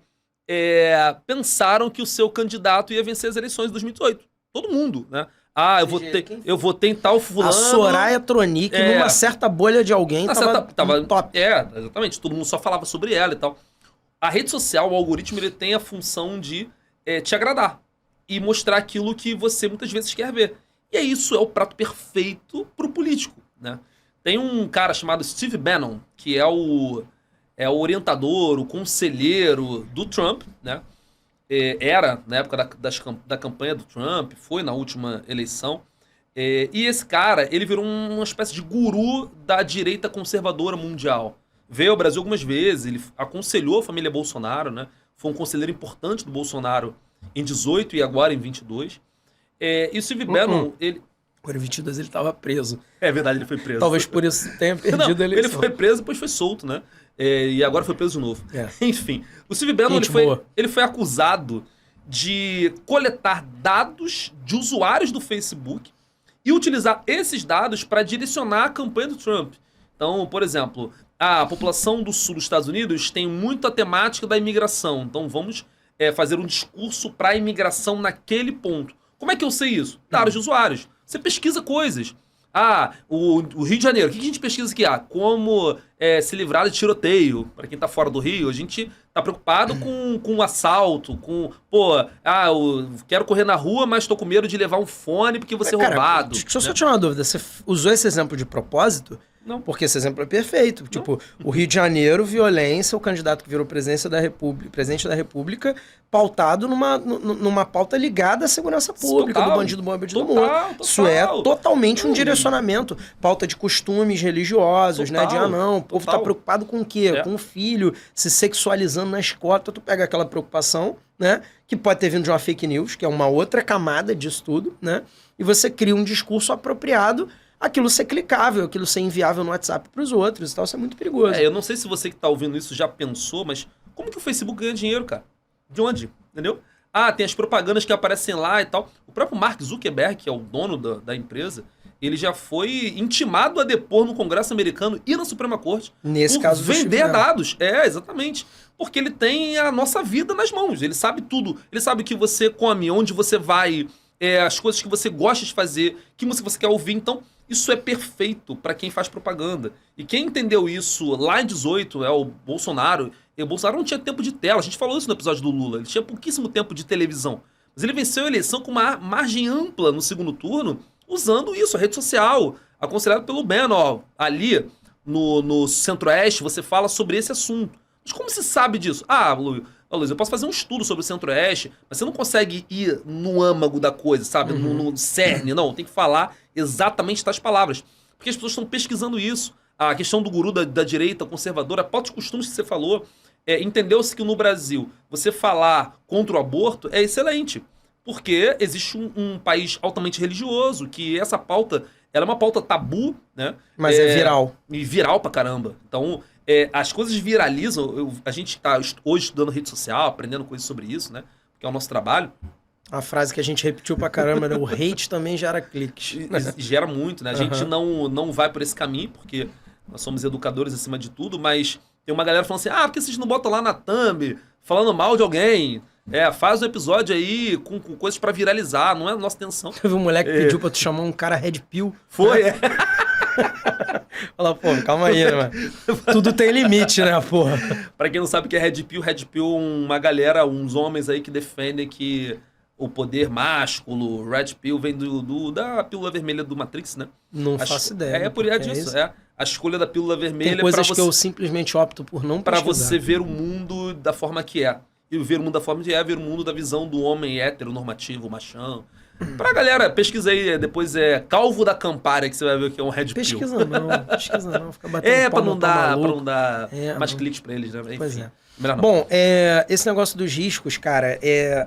pensaram que o seu candidato ia vencer as eleições de 2018. Todo mundo, né? Eu votei em tal fulano. A Soraya Tronic, numa certa bolha de alguém, tava top. Exatamente. Todo mundo só falava sobre ela e tal. A rede social, o algoritmo, ele tem a função de te agradar e mostrar aquilo que você muitas vezes quer ver. E isso é o prato perfeito pro político, né? Tem um cara chamado Steve Bannon, que é o orientador, o conselheiro do Trump, né? Era na época da campanha do Trump, foi na última eleição. E esse cara, ele virou uma espécie de guru da direita conservadora mundial. Veio ao Brasil algumas vezes, ele aconselhou a família Bolsonaro, né? Foi um conselheiro importante do Bolsonaro em 18 e agora em 22. E o Steve Bannon, ele... Agora em 22 ele tava preso. É verdade, ele foi preso. Talvez por isso tenha perdido a eleição. Ele foi preso, depois foi solto, né? E agora foi preso de novo. Enfim, o Steve Bannon ele foi acusado de coletar dados de usuários do Facebook e utilizar esses dados para direcionar a campanha do Trump. Então, por exemplo, a população do sul dos Estados Unidos tem muito a temática da imigração. Então vamos fazer um discurso para a imigração naquele ponto. Como é que eu sei isso? Dados de usuários. Você pesquisa coisas. O Rio de Janeiro. O que a gente pesquisa aqui? Como se livrar de tiroteio. Para quem tá fora do Rio, a gente tá preocupado com assalto, eu quero correr na rua, mas tô com medo de levar um fone porque vou ser roubado. Deixa eu só tirar uma dúvida. Você usou esse exemplo de propósito? Não. Porque esse exemplo é perfeito. Tipo, o Rio de Janeiro, violência, o candidato que virou presidente da República, pautado numa pauta ligada à segurança pública, Total. do bandido bom e bandido Total, morto. total. Isso é totalmente um direcionamento. Pauta de costumes religiosos, né? De, não, o povo tá preocupado com o quê? Com o filho se sexualizando na escola. Então tu pega aquela preocupação, né? Que pode ter vindo de uma fake news, que é uma outra camada disso tudo, né? E você cria um discurso apropriado, aquilo ser clicável, aquilo ser enviável no WhatsApp para os outros e tal, isso é muito perigoso. Eu não sei se você que tá ouvindo isso já pensou, mas como que o Facebook ganha dinheiro, cara? De onde? Entendeu? Tem as propagandas que aparecem lá e tal. O próprio Mark Zuckerberg, que é o dono da empresa, ele já foi intimado a depor no Congresso americano e na Suprema Corte. Nesse caso do vender dados. Exatamente. Porque ele tem a nossa vida nas mãos. Ele sabe tudo. Ele sabe o que você come, onde você vai, as coisas que você gosta de fazer, que música você quer ouvir. Então, isso é perfeito para quem faz propaganda. E quem entendeu isso lá em 18 é o Bolsonaro. E o Bolsonaro não tinha tempo de tela. A gente falou isso no episódio do Lula. Ele tinha pouquíssimo tempo de televisão. Mas ele venceu a eleição com uma margem ampla no segundo turno, usando isso, a rede social, aconselhado pelo Bannon. Ali, no Centro-Oeste, você fala sobre esse assunto. Mas como se sabe disso? Luiz, eu posso fazer um estudo sobre o Centro-Oeste, mas você não consegue ir no âmago da coisa, sabe? No cerne, não. Tem que falar exatamente tais palavras. Porque as pessoas estão pesquisando isso. A questão do guru da direita conservadora, a pauta de costumes que você falou, entendeu-se que no Brasil você falar contra o aborto é excelente. Porque existe um país altamente religioso, que essa pauta, ela é uma pauta tabu, né? Mas é viral. E viral pra caramba. Então, as coisas viralizam. A gente tá hoje estudando rede social, aprendendo coisas sobre isso, né? Porque é o nosso trabalho. A frase que a gente repetiu pra caramba, né? O hate também gera cliques. Gera muito, né? A gente não vai por esse caminho, porque nós somos educadores acima de tudo, mas tem uma galera falando assim, por que vocês não botam lá na thumb, falando mal de alguém? Faz um episódio aí com coisas pra viralizar, não é a nossa intenção. Teve um moleque que pediu pra tu chamar um cara Red Pill. Foi, Fala, pô, calma aí, né, mano? Tudo tem limite, né, porra? Pra quem não sabe o que é Red Pill é uma galera, uns homens aí que defendem que o poder másculo, Red Pill, vem da pílula vermelha do Matrix, né? Não faço ideia. É por aí disso, A escolha da pílula vermelha tem coisas que eu simplesmente opto por não pesquisar. Pra você ver o mundo da forma que é. E ver o mundo da forma que é, ver o mundo da visão do homem heteronormativo, machão. Pra galera, pesquisa aí, depois Calvo da Campari, que você vai ver o que é um Red Pill. Pesquisa não, fica batendo pra não dar mais cliques pra eles, né? Enfim, pois é. Melhor não. Bom, esse negócio dos riscos, cara,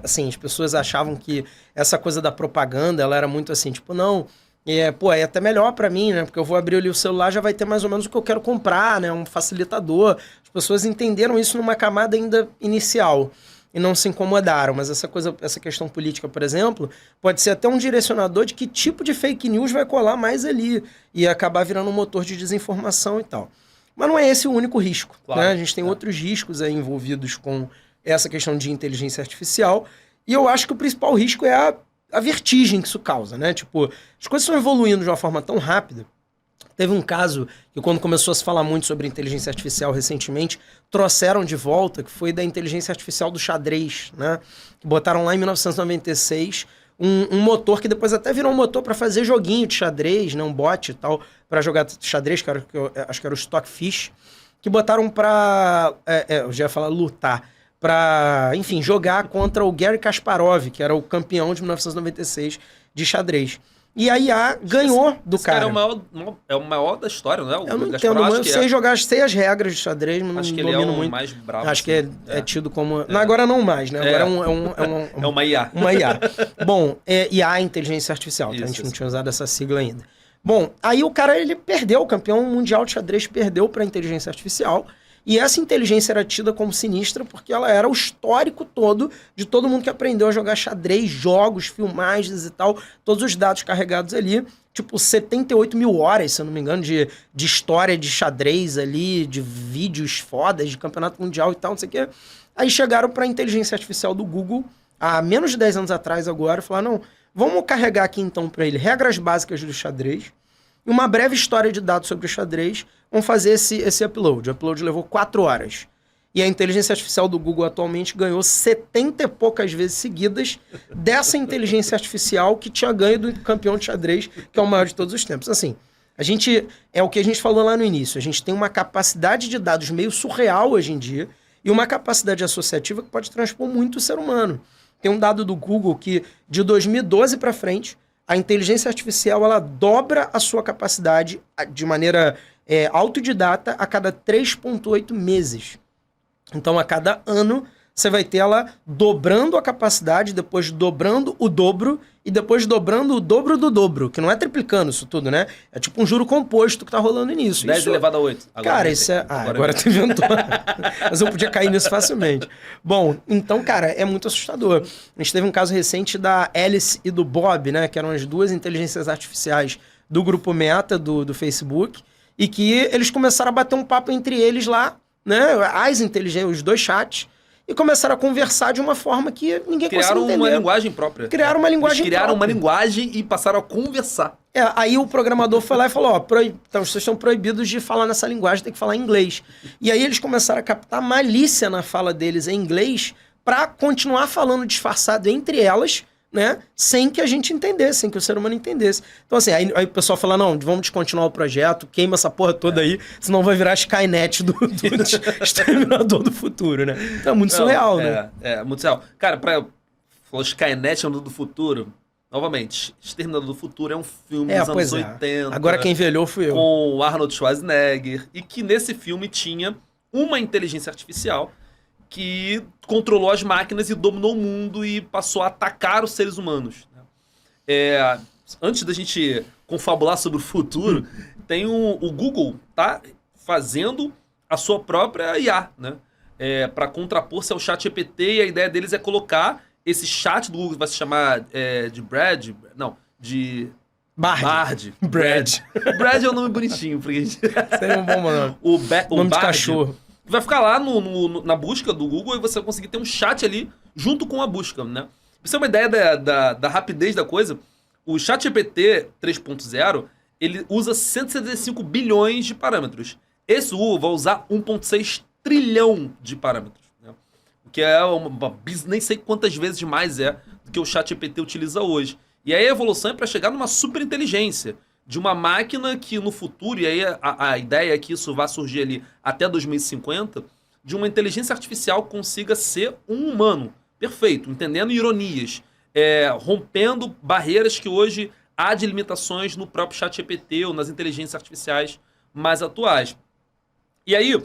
assim, as pessoas achavam que essa coisa da propaganda, ela era muito assim, tipo, não, é até melhor pra mim, né? Porque eu vou abrir ali o celular, já vai ter mais ou menos o que eu quero comprar, né? Um facilitador. As pessoas entenderam isso numa camada ainda inicial e não se incomodaram. Mas essa questão política, por exemplo, pode ser até um direcionador de que tipo de fake news vai colar mais ali e acabar virando um motor de desinformação e tal. Mas não é esse o único risco, claro, né? A gente tem outros riscos aí envolvidos com essa questão de inteligência artificial e eu acho que o principal risco é a vertigem que isso causa, né? Tipo, as coisas estão evoluindo de uma forma tão rápida. Teve um caso que quando começou a se falar muito sobre inteligência artificial recentemente, trouxeram de volta, que foi da inteligência artificial do xadrez, né? Que botaram lá em 1996 um motor que depois até virou um motor para fazer joguinho de xadrez, né? Um bot e tal, para jogar xadrez, que acho que era o Stockfish, que botaram para, eu já ia falar lutar, para, enfim, jogar contra o Garry Kasparov, que era o campeão de 1996 de xadrez. E a IA ganhou do esse cara. É o maior da história, não é? Eu não entendo, mas eu sei as regras de xadrez, mas acho não que domino ele é o muito. mais bravo. Acho que é tido como... Não, agora não mais, né? Agora é uma IA. Uma IA. Bom, IA é inteligência artificial, tá? A gente não tinha usado essa sigla ainda. Bom, aí o cara, ele perdeu, o campeão mundial de xadrez perdeu para a inteligência artificial. E essa inteligência era tida como sinistra porque ela era o histórico todo de todo mundo que aprendeu a jogar xadrez, jogos, filmagens e tal, todos os dados carregados ali, tipo 78 mil horas, se eu não me engano, de história de xadrez ali, de vídeos fodas, de campeonato mundial e tal, não sei o quê. Aí chegaram para a inteligência artificial do Google, há menos de 10 anos atrás agora, e falaram, não, vamos carregar aqui então para ele regras básicas do xadrez, e uma breve história de dados sobre o xadrez, vamos fazer esse upload. O upload levou 4 horas. E a inteligência artificial do Google atualmente ganhou 70 e poucas vezes seguidas dessa inteligência artificial que tinha ganho do campeão de xadrez, que é o maior de todos os tempos. Assim, A gente, é o que a gente falou lá no início, a gente tem uma capacidade de dados meio surreal hoje em dia e uma capacidade associativa que pode transpor muito o ser humano. Tem um dado do Google que, de 2012 para frente, a inteligência artificial ela dobra a sua capacidade de maneira autodidata a cada 3,8 meses. Então, a cada ano, você vai ter ela dobrando a capacidade, depois dobrando o dobro e depois dobrando o dobro do dobro, que não é triplicando isso tudo, né? É tipo um juro composto que tá rolando nisso. 10 elevado a 8. Agora cara, isso é... agora tu inventou. Mas eu podia cair nisso facilmente. Bom, então, cara, é muito assustador. A gente teve um caso recente da Alice e do Bob, né? Que eram as duas inteligências artificiais do grupo Meta, do Facebook, e que eles começaram a bater um papo entre eles lá, né? Os dois chats, e começaram a conversar de uma forma que ninguém conseguia entender. Criaram uma linguagem própria. Criaram uma linguagem própria. Criaram uma linguagem e passaram a conversar. Aí o programador foi lá e falou, então vocês estão proibidos de falar nessa linguagem, tem que falar em inglês. E aí eles começaram a captar malícia na fala deles em inglês para continuar falando disfarçado entre elas, né? Sem que a gente entendesse, sem que o ser humano entendesse. Então assim, aí o pessoal fala, não, vamos descontinuar o projeto, queima essa porra toda aí, senão vai virar a Skynet do Exterminador do Futuro, né? Então é muito surreal, né? É muito surreal. Cara, falou Skynet do futuro, novamente, Exterminador do Futuro é um filme dos anos 80. Agora quem envelhou fui eu. Com o Arnold Schwarzenegger, e que nesse filme tinha uma inteligência artificial que controlou as máquinas e dominou o mundo e passou a atacar os seres humanos. Antes da gente confabular sobre o futuro, tem o Google tá fazendo a sua própria IA, né? Para contrapor-se ao chat GPT, e a ideia deles é colocar esse chat do Google, vai se chamar Bard. Brad é um nome bonitinho. Porque seria um bom nome. O nome Bard, de cachorro. Vai ficar lá na busca do Google e você vai conseguir ter um chat ali junto com a busca, né? Pra você ter uma ideia da rapidez da coisa, o ChatGPT 3.0, ele usa 175 bilhões de parâmetros. Esse vai usar 1.6 trilhão de parâmetros, né? O que é nem sei quantas vezes mais do que o ChatGPT utiliza hoje. E aí a evolução é para chegar numa superinteligência, de uma máquina que no futuro, e aí a ideia é que isso vai surgir ali até 2050, de uma inteligência artificial que consiga ser um humano perfeito, entendendo ironias, rompendo barreiras que hoje há de limitações no próprio ChatGPT ou nas inteligências artificiais mais atuais. E aí,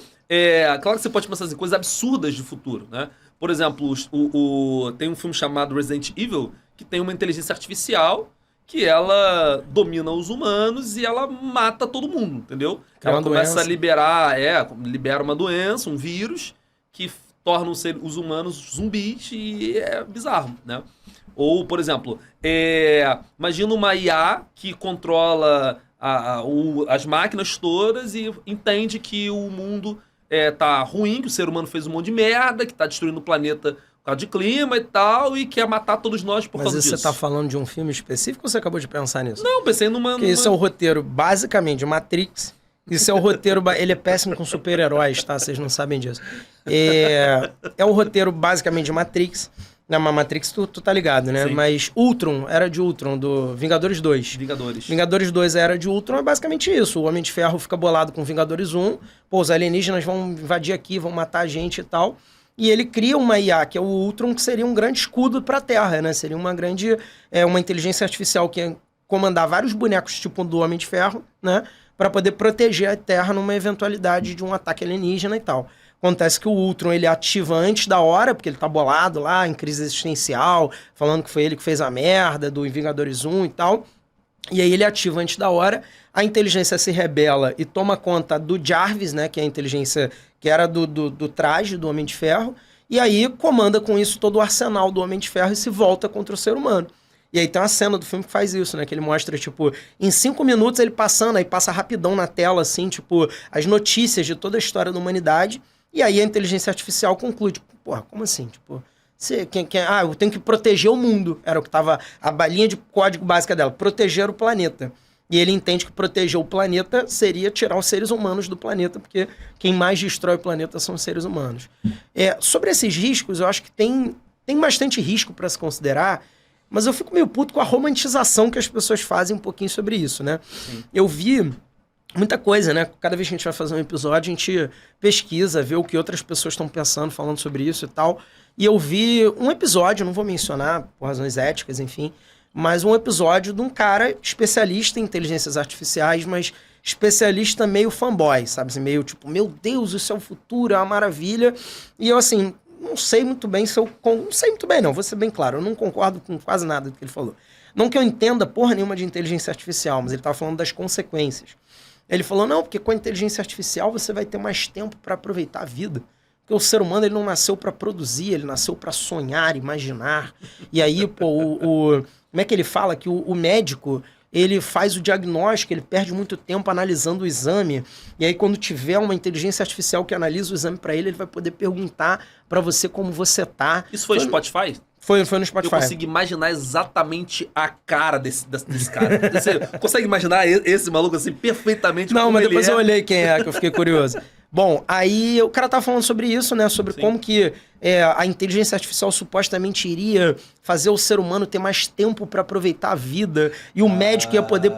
claro que você pode pensar em coisas absurdas de futuro, né? Por exemplo, tem um filme chamado Resident Evil, que tem uma inteligência artificial que ela domina os humanos e ela mata todo mundo, entendeu? Ela começa a libera uma doença, um vírus, que torna os humanos zumbis, e é bizarro, né? Ou, por exemplo, imagina uma IA que controla as máquinas todas e entende que o mundo tá ruim, que o ser humano fez um monte de merda, que tá destruindo o planeta por causa de clima e tal, e quer matar todos nós por causa disso. Mas você tá falando de um filme específico ou você acabou de pensar nisso? Não, pensei numa... Porque esse é o roteiro, basicamente, de Matrix. Isso é o roteiro... Ele é péssimo com super-heróis, tá? Vocês não sabem disso. É o roteiro, basicamente, de Matrix. Na Matrix, tu tá ligado, né? Sim. Mas Ultron, Era de Ultron, do Vingadores 2. Vingadores 2, a Era de Ultron, é basicamente isso. O Homem de Ferro fica bolado com Vingadores 1. Pô, os alienígenas vão invadir aqui, vão matar a gente e tal. E ele cria uma IA, que é o Ultron, que seria um grande escudo para a Terra, né? Seria uma grande... uma inteligência artificial que ia comandar vários bonecos, tipo do Homem de Ferro, né? Para poder proteger a Terra numa eventualidade de um ataque alienígena e tal. Acontece que o Ultron, ele ativa antes da hora, porque ele tá bolado lá, em crise existencial, falando que foi ele que fez a merda do Vingadores 1 e tal. E aí ele ativa antes da hora, a inteligência se rebela e toma conta do Jarvis, né, que é a inteligência que era do traje do Homem de Ferro, e aí comanda com isso todo o arsenal do Homem de Ferro e se volta contra o ser humano. E aí tem uma cena do filme que faz isso, né, que ele mostra, tipo, em 5 minutos ele passando, aí passa rapidão na tela, assim, tipo, as notícias de toda a história da humanidade, e aí a inteligência artificial conclui, tipo, porra, como assim, tipo... eu tenho que proteger o mundo. Era o que estava a balinha de código básica dela, proteger o planeta. E ele entende que proteger o planeta seria tirar os seres humanos do planeta, porque quem mais destrói o planeta são os seres humanos. Sobre esses riscos, eu acho que tem bastante risco para se considerar, Mas eu fico meio puto com a romantização que as pessoas fazem um pouquinho sobre isso, né? Sim. Eu vi muita coisa, né? Cada vez que a gente vai fazer um episódio, a gente pesquisa, vê o que outras pessoas estão pensando, falando sobre isso e tal. E eu vi um episódio, não vou mencionar por razões éticas, enfim, mas um episódio de um cara especialista em inteligências artificiais, mas especialista meio fanboy, sabe? Assim, meio tipo, meu Deus, isso é o futuro, é uma maravilha. E eu, assim, não sei muito bem se eu... Não sei muito bem, não, vou ser bem claro. Eu não concordo com quase nada do que ele falou. Não que eu entenda porra nenhuma de inteligência artificial, mas ele estava falando das consequências. Ele falou, não, porque com a inteligência artificial você vai ter mais tempo para aproveitar a vida. Porque o ser humano ele não nasceu para produzir, ele nasceu para sonhar, imaginar. E aí, pô, como é que ele fala? Que o médico, ele faz o diagnóstico, ele perde muito tempo analisando o exame. E aí, quando tiver uma inteligência artificial que analisa o exame para ele, ele vai poder perguntar para você como você tá. Isso foi no Spotify? Foi no Spotify. Eu consigo imaginar exatamente a cara desse cara. Você consegue imaginar esse maluco assim perfeitamente? Não, como mas ele depois é? eu olhei quem é, que eu fiquei curioso. Bom, aí o cara tava falando sobre isso, né? Sobre como que a inteligência artificial supostamente iria fazer o ser humano ter mais tempo para aproveitar a vida. E o médico ia poder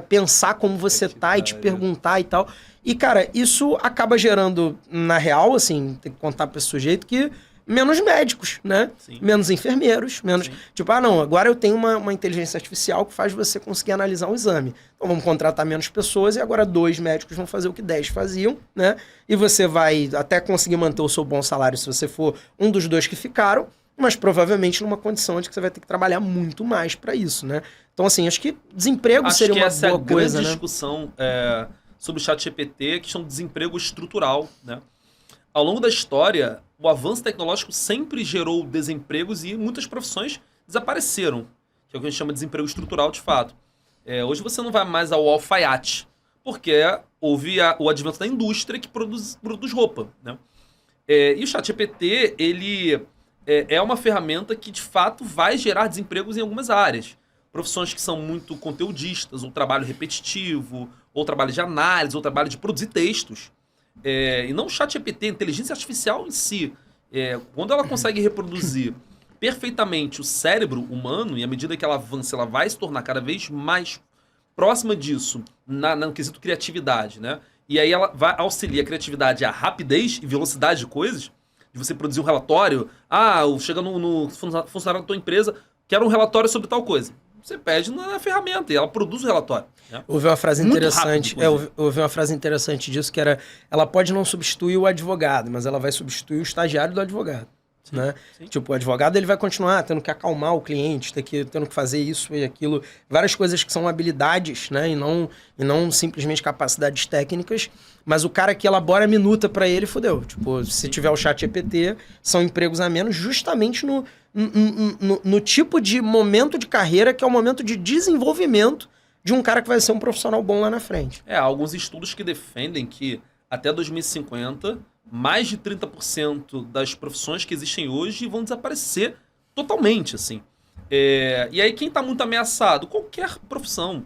pensar como você tá e te perguntar e tal. E, cara, isso acaba gerando, na real, assim, tem que contar pra esse sujeito que... menos médicos, né? Sim. Menos enfermeiros, menos... Sim. Tipo, não, agora eu tenho uma inteligência artificial que faz você conseguir analisar um exame. Então vamos contratar menos pessoas e agora 2 médicos vão fazer o que 10 faziam, né? E você vai até conseguir manter o seu bom salário se você for um dos 2 que ficaram, mas provavelmente numa condição de que você vai ter que trabalhar muito mais para isso, né? Então, assim, acho que desemprego seria uma essa boa é a coisa, grande né? discussão sobre o ChatGPT, a questão do desemprego estrutural, né? Ao longo da história, o avanço tecnológico sempre gerou desempregos e muitas profissões desapareceram, que é o que a gente chama de desemprego estrutural de fato. Hoje você não vai mais ao alfaiate, porque houve o advento da indústria que produz roupa, né? E o ChatGPT, ele é uma ferramenta que de fato vai gerar desempregos em algumas áreas. Profissões que são muito conteudistas, ou trabalho repetitivo, ou trabalho de análise, ou trabalho de produzir textos. E não o ChatGPT, a inteligência artificial em si. Quando ela consegue reproduzir perfeitamente o cérebro humano, e à medida que ela avança, ela vai se tornar cada vez mais próxima disso, no quesito criatividade, né? E aí ela vai auxiliar a criatividade, a rapidez e velocidade de coisas, de você produzir um relatório. Chega no funcionário da tua empresa, quero um relatório sobre tal coisa. Você pede na ferramenta e ela produz o relatório. Né? Houve uma frase Muito interessante. rápido, houve uma frase interessante disso que era: ela pode não substituir o advogado, mas ela vai substituir o estagiário do advogado. Sim, né? sim. Tipo, o advogado ele vai continuar tendo que acalmar o cliente, tendo que fazer isso e aquilo, várias coisas que são habilidades, né? E não simplesmente capacidades técnicas, mas o cara que elabora a minuta para ele, fodeu. Tipo, se tiver o ChatGPT, são empregos a menos justamente no tipo de momento de carreira que é o momento de desenvolvimento de um cara que vai ser um profissional bom lá na frente. Há alguns estudos que defendem que até 2050 mais de 30% das profissões que existem hoje vão desaparecer totalmente, assim. E aí quem está muito ameaçado? Qualquer profissão.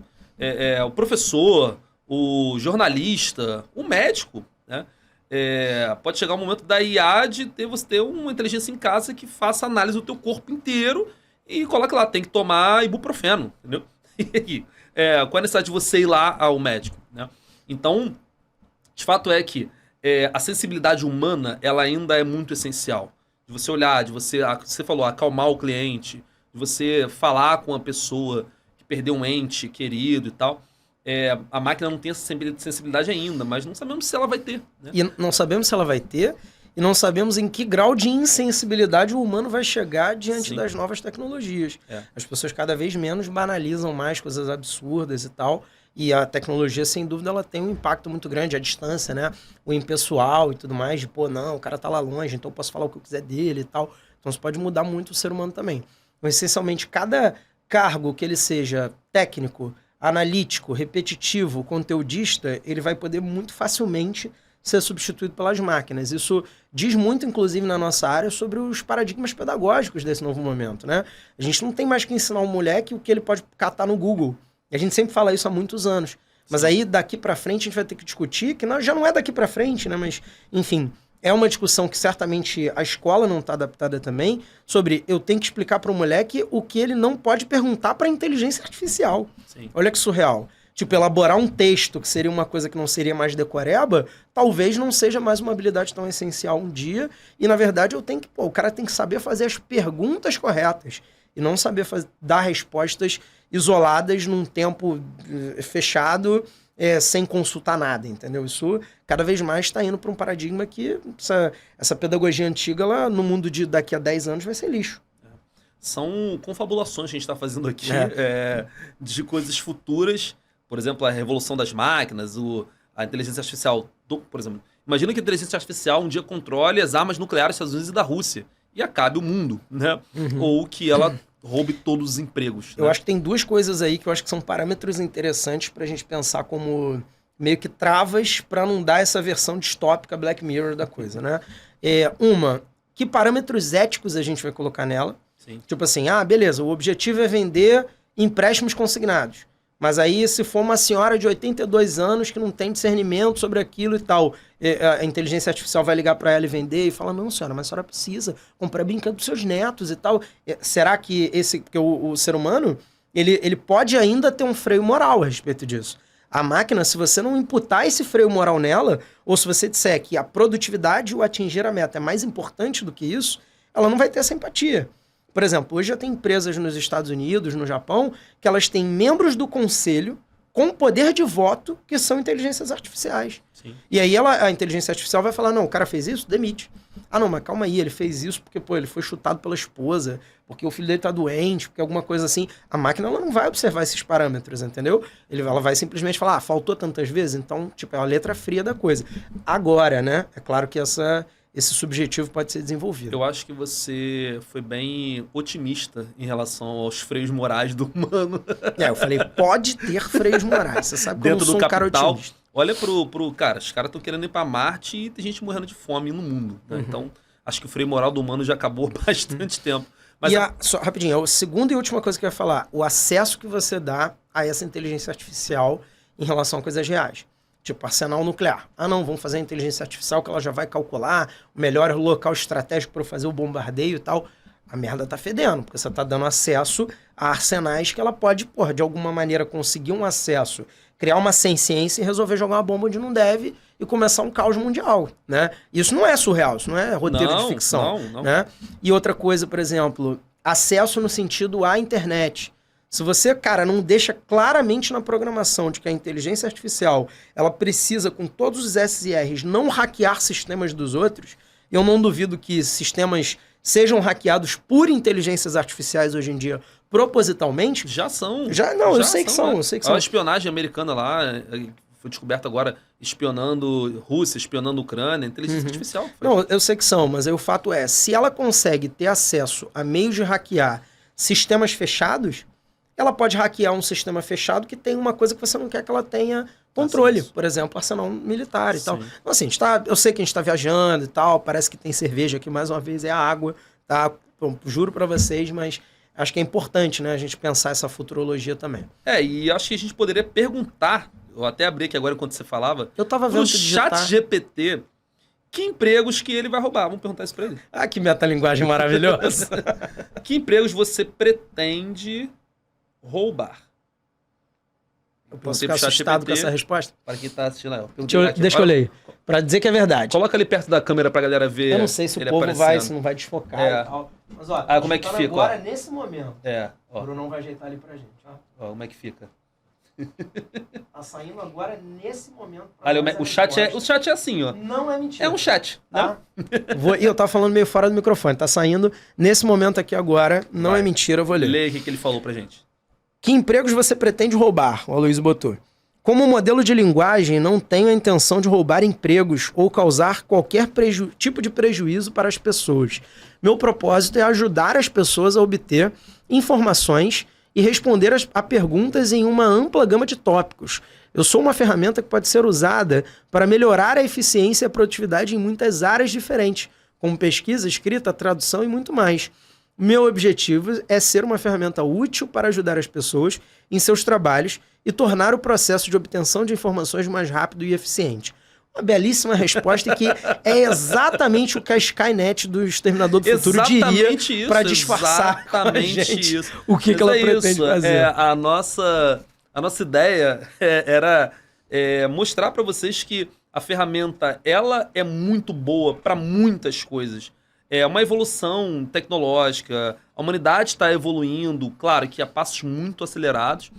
O professor, o jornalista, o médico, né? Pode chegar um momento da IA de você ter uma inteligência em casa que faça análise do teu corpo inteiro e coloque lá, tem que tomar ibuprofeno, entendeu? Qual a necessidade de você ir lá ao médico, né? Então, de fato é que a sensibilidade humana, ela ainda é muito essencial. De você olhar, você falou, acalmar o cliente, de você falar com a pessoa que perdeu um ente querido e tal. A máquina não tem essa sensibilidade ainda, mas não sabemos se ela vai ter. Né? E não sabemos se ela vai ter, e não sabemos em que grau de insensibilidade o humano vai chegar diante Sim. das novas tecnologias. As pessoas cada vez menos banalizam mais coisas absurdas e tal. E a tecnologia, sem dúvida, ela tem um impacto muito grande, a distância, né? O impessoal e tudo mais, de não, o cara tá lá longe, então eu posso falar o que eu quiser dele e tal. Então isso pode mudar muito o ser humano também. Então, essencialmente, cada cargo que ele seja técnico, analítico, repetitivo, conteudista, ele vai poder muito facilmente ser substituído pelas máquinas. Isso diz muito, inclusive, na nossa área, sobre os paradigmas pedagógicos desse novo momento, né? A gente não tem mais que ensinar um moleque o que ele pode catar no Google. E a gente sempre fala isso há muitos anos. Mas aí, daqui pra frente, a gente vai ter que discutir, que já não é daqui pra frente, né? Mas, enfim, é uma discussão que certamente a escola não está adaptada também, sobre eu tenho que explicar para o moleque o que ele não pode perguntar para a inteligência artificial. Sim. Olha que surreal. Tipo, elaborar um texto, que seria uma coisa que não seria mais decoreba, talvez não seja mais uma habilidade tão essencial um dia. E, na verdade, o cara tem que saber fazer as perguntas corretas e não saber dar respostas isoladas num tempo fechado, sem consultar nada, entendeu? Isso cada vez mais está indo para um paradigma que essa pedagogia antiga, ela, no mundo de daqui a 10 anos, vai ser lixo. São confabulações que a gente está fazendo aqui de coisas futuras. Por exemplo, a revolução das máquinas, a inteligência artificial. Por exemplo, imagina que a inteligência artificial um dia controle as armas nucleares dos Estados Unidos e da Rússia e acabe o mundo, né? Ou que ela roube todos os empregos. Eu acho que tem duas coisas aí que eu acho que são parâmetros interessantes para a gente pensar como meio que travas para não dar essa versão distópica Black Mirror da coisa, né? Que parâmetros éticos a gente vai colocar nela? Sim. Tipo assim, beleza, o objetivo é vender empréstimos consignados. Mas aí, se for uma senhora de 82 anos que não tem discernimento sobre aquilo e tal, a inteligência artificial vai ligar para ela e vender e falar, não, senhora, mas a senhora precisa comprar brinquedo para seus netos e tal. Será que porque o ser humano, ele pode ainda ter um freio moral a respeito disso? A máquina, se você não imputar esse freio moral nela, ou se você disser que a produtividade ou atingir a meta é mais importante do que isso, ela não vai ter essa empatia. Por exemplo, hoje já tem empresas nos Estados Unidos, no Japão, que elas têm membros do conselho com poder de voto que são inteligências artificiais. Sim. E aí a inteligência artificial vai falar, não, o cara fez isso? Demite. Não, mas calma aí, ele fez isso porque ele foi chutado pela esposa, porque o filho dele tá doente, porque alguma coisa assim. A máquina ela não vai observar esses parâmetros, entendeu? Ela vai simplesmente falar, faltou tantas vezes, então, tipo, é a letra fria da coisa. Agora, né, é claro que esse subjetivo pode ser desenvolvido. Eu acho que você foi bem otimista em relação aos freios morais do humano. Eu falei, pode ter freios morais. Você sabe que dentro eu não sou do um cara capital. otimista. Olha cara, os caras estão querendo ir para Marte e tem gente morrendo de fome no mundo. Né? Então, acho que o freio moral do humano já acabou há bastante tempo. Mas só rapidinho, a segunda e última coisa que eu ia falar, o acesso que você dá a essa inteligência artificial em relação a coisas reais. Tipo, arsenal nuclear. Não, vamos fazer a inteligência artificial que ela já vai calcular o melhor local estratégico para fazer o bombardeio e tal. A merda tá fedendo, porque você tá dando acesso a arsenais que ela pode, de alguma maneira conseguir um acesso, criar uma ciência e resolver jogar uma bomba onde não deve e começar um caos mundial, né? Isso não é surreal, isso não é roteiro de ficção. Não. Né? E outra coisa, por exemplo, acesso no sentido à internet. Se você, cara, não deixa claramente na programação de que a inteligência artificial ela precisa, com todos os S e Rs, não hackear sistemas dos outros, eu não duvido que sistemas sejam hackeados por inteligências artificiais hoje em dia propositalmente. Já são. Eu sei que são. A espionagem americana lá foi descoberta agora espionando Rússia, espionando Ucrânia, inteligência artificial. Não, eu sei que são, mas aí o fato é, se ela consegue ter acesso a meios de hackear sistemas fechados, ela pode hackear um sistema fechado que tem uma coisa que você não quer que ela tenha controle. Por exemplo, arsenal militar e tal. Então, assim, eu sei que a gente está viajando e tal, parece que tem cerveja aqui, mais uma vez, é a água, tá? Bom, juro para vocês, mas acho que é importante, né, a gente pensar essa futurologia também. E acho que a gente poderia perguntar, eu até abri aqui agora enquanto você falava, eu tava vendo o chat GPT, que empregos que ele vai roubar? Vamos perguntar isso para ele. Que metalinguagem maravilhosa. Que empregos você pretende roubar? Eu posso ficar assustado com essa resposta? Para quem tá assistindo aí. Deixa eu ler. Para dizer que é verdade. Coloca ali perto da câmera pra galera ver. Eu não sei se o povo se não vai desfocar e tal. Mas ó, como é que fica? Agora, nesse momento. Ó. O Bruno vai ajeitar ali pra gente. Ó, como é que fica? Tá saindo agora nesse momento. Olha, o chat é assim, ó. Não é mentira. É um chat, tá? E eu tava falando meio fora do microfone. Tá saindo nesse momento aqui agora. Não é mentira, eu vou ler. Lê o que ele falou pra gente. Que empregos você pretende roubar? O Aloysio botou. Como modelo de linguagem, não tenho a intenção de roubar empregos ou causar qualquer tipo de prejuízo para as pessoas. Meu propósito é ajudar as pessoas a obter informações e responder a perguntas em uma ampla gama de tópicos. Eu sou uma ferramenta que pode ser usada para melhorar a eficiência e a produtividade em muitas áreas diferentes, como pesquisa, escrita, tradução e muito mais. Meu objetivo é ser uma ferramenta útil para ajudar as pessoas em seus trabalhos e tornar o processo de obtenção de informações mais rápido e eficiente. Uma belíssima resposta e que é exatamente o que a Skynet do Exterminador do Futuro diria para disfarçar exatamente a gente isso. o que ela pretende fazer. A nossa ideia era mostrar para vocês que a ferramenta ela é muito boa para muitas coisas. É uma evolução tecnológica, a humanidade está evoluindo, claro que a passos muito acelerados,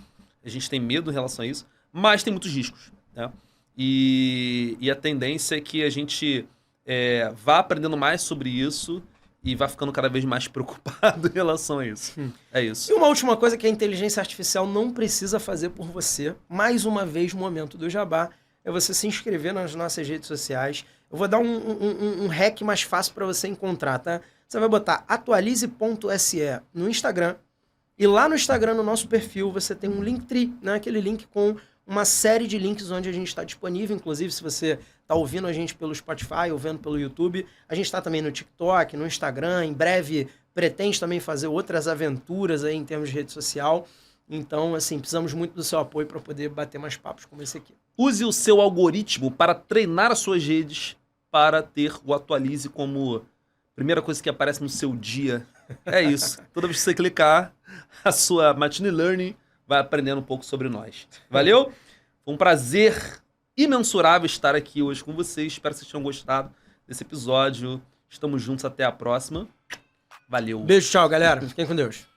a gente tem medo em relação a isso, mas tem muitos riscos, né? E a tendência é que a gente vá aprendendo mais sobre isso e vá ficando cada vez mais preocupado em relação a isso. É isso. E uma última coisa que a inteligência artificial não precisa fazer por você, mais uma vez, momento do jabá, é você se inscrever nas nossas redes sociais. Eu vou dar um hack mais fácil para você encontrar, tá? Você vai botar atualize.se no Instagram. E lá no Instagram, no nosso perfil, você tem um Linktree, né? Aquele link com uma série de links onde a gente está disponível. Inclusive, se você está ouvindo a gente pelo Spotify ou vendo pelo YouTube, a gente está também no TikTok, no Instagram. Em breve, pretende também fazer outras aventuras aí em termos de rede social. Então, assim, precisamos muito do seu apoio para poder bater mais papos como esse aqui. Use o seu algoritmo para treinar as suas redes para ter o Atualize como primeira coisa que aparece no seu dia. É isso. Toda vez que você clicar, a sua Machine Learning vai aprendendo um pouco sobre nós. Valeu? Foi um prazer imensurável estar aqui hoje com vocês. Espero que vocês tenham gostado desse episódio. Estamos juntos. Até a próxima. Valeu. Beijo, tchau, galera. Fiquem com Deus.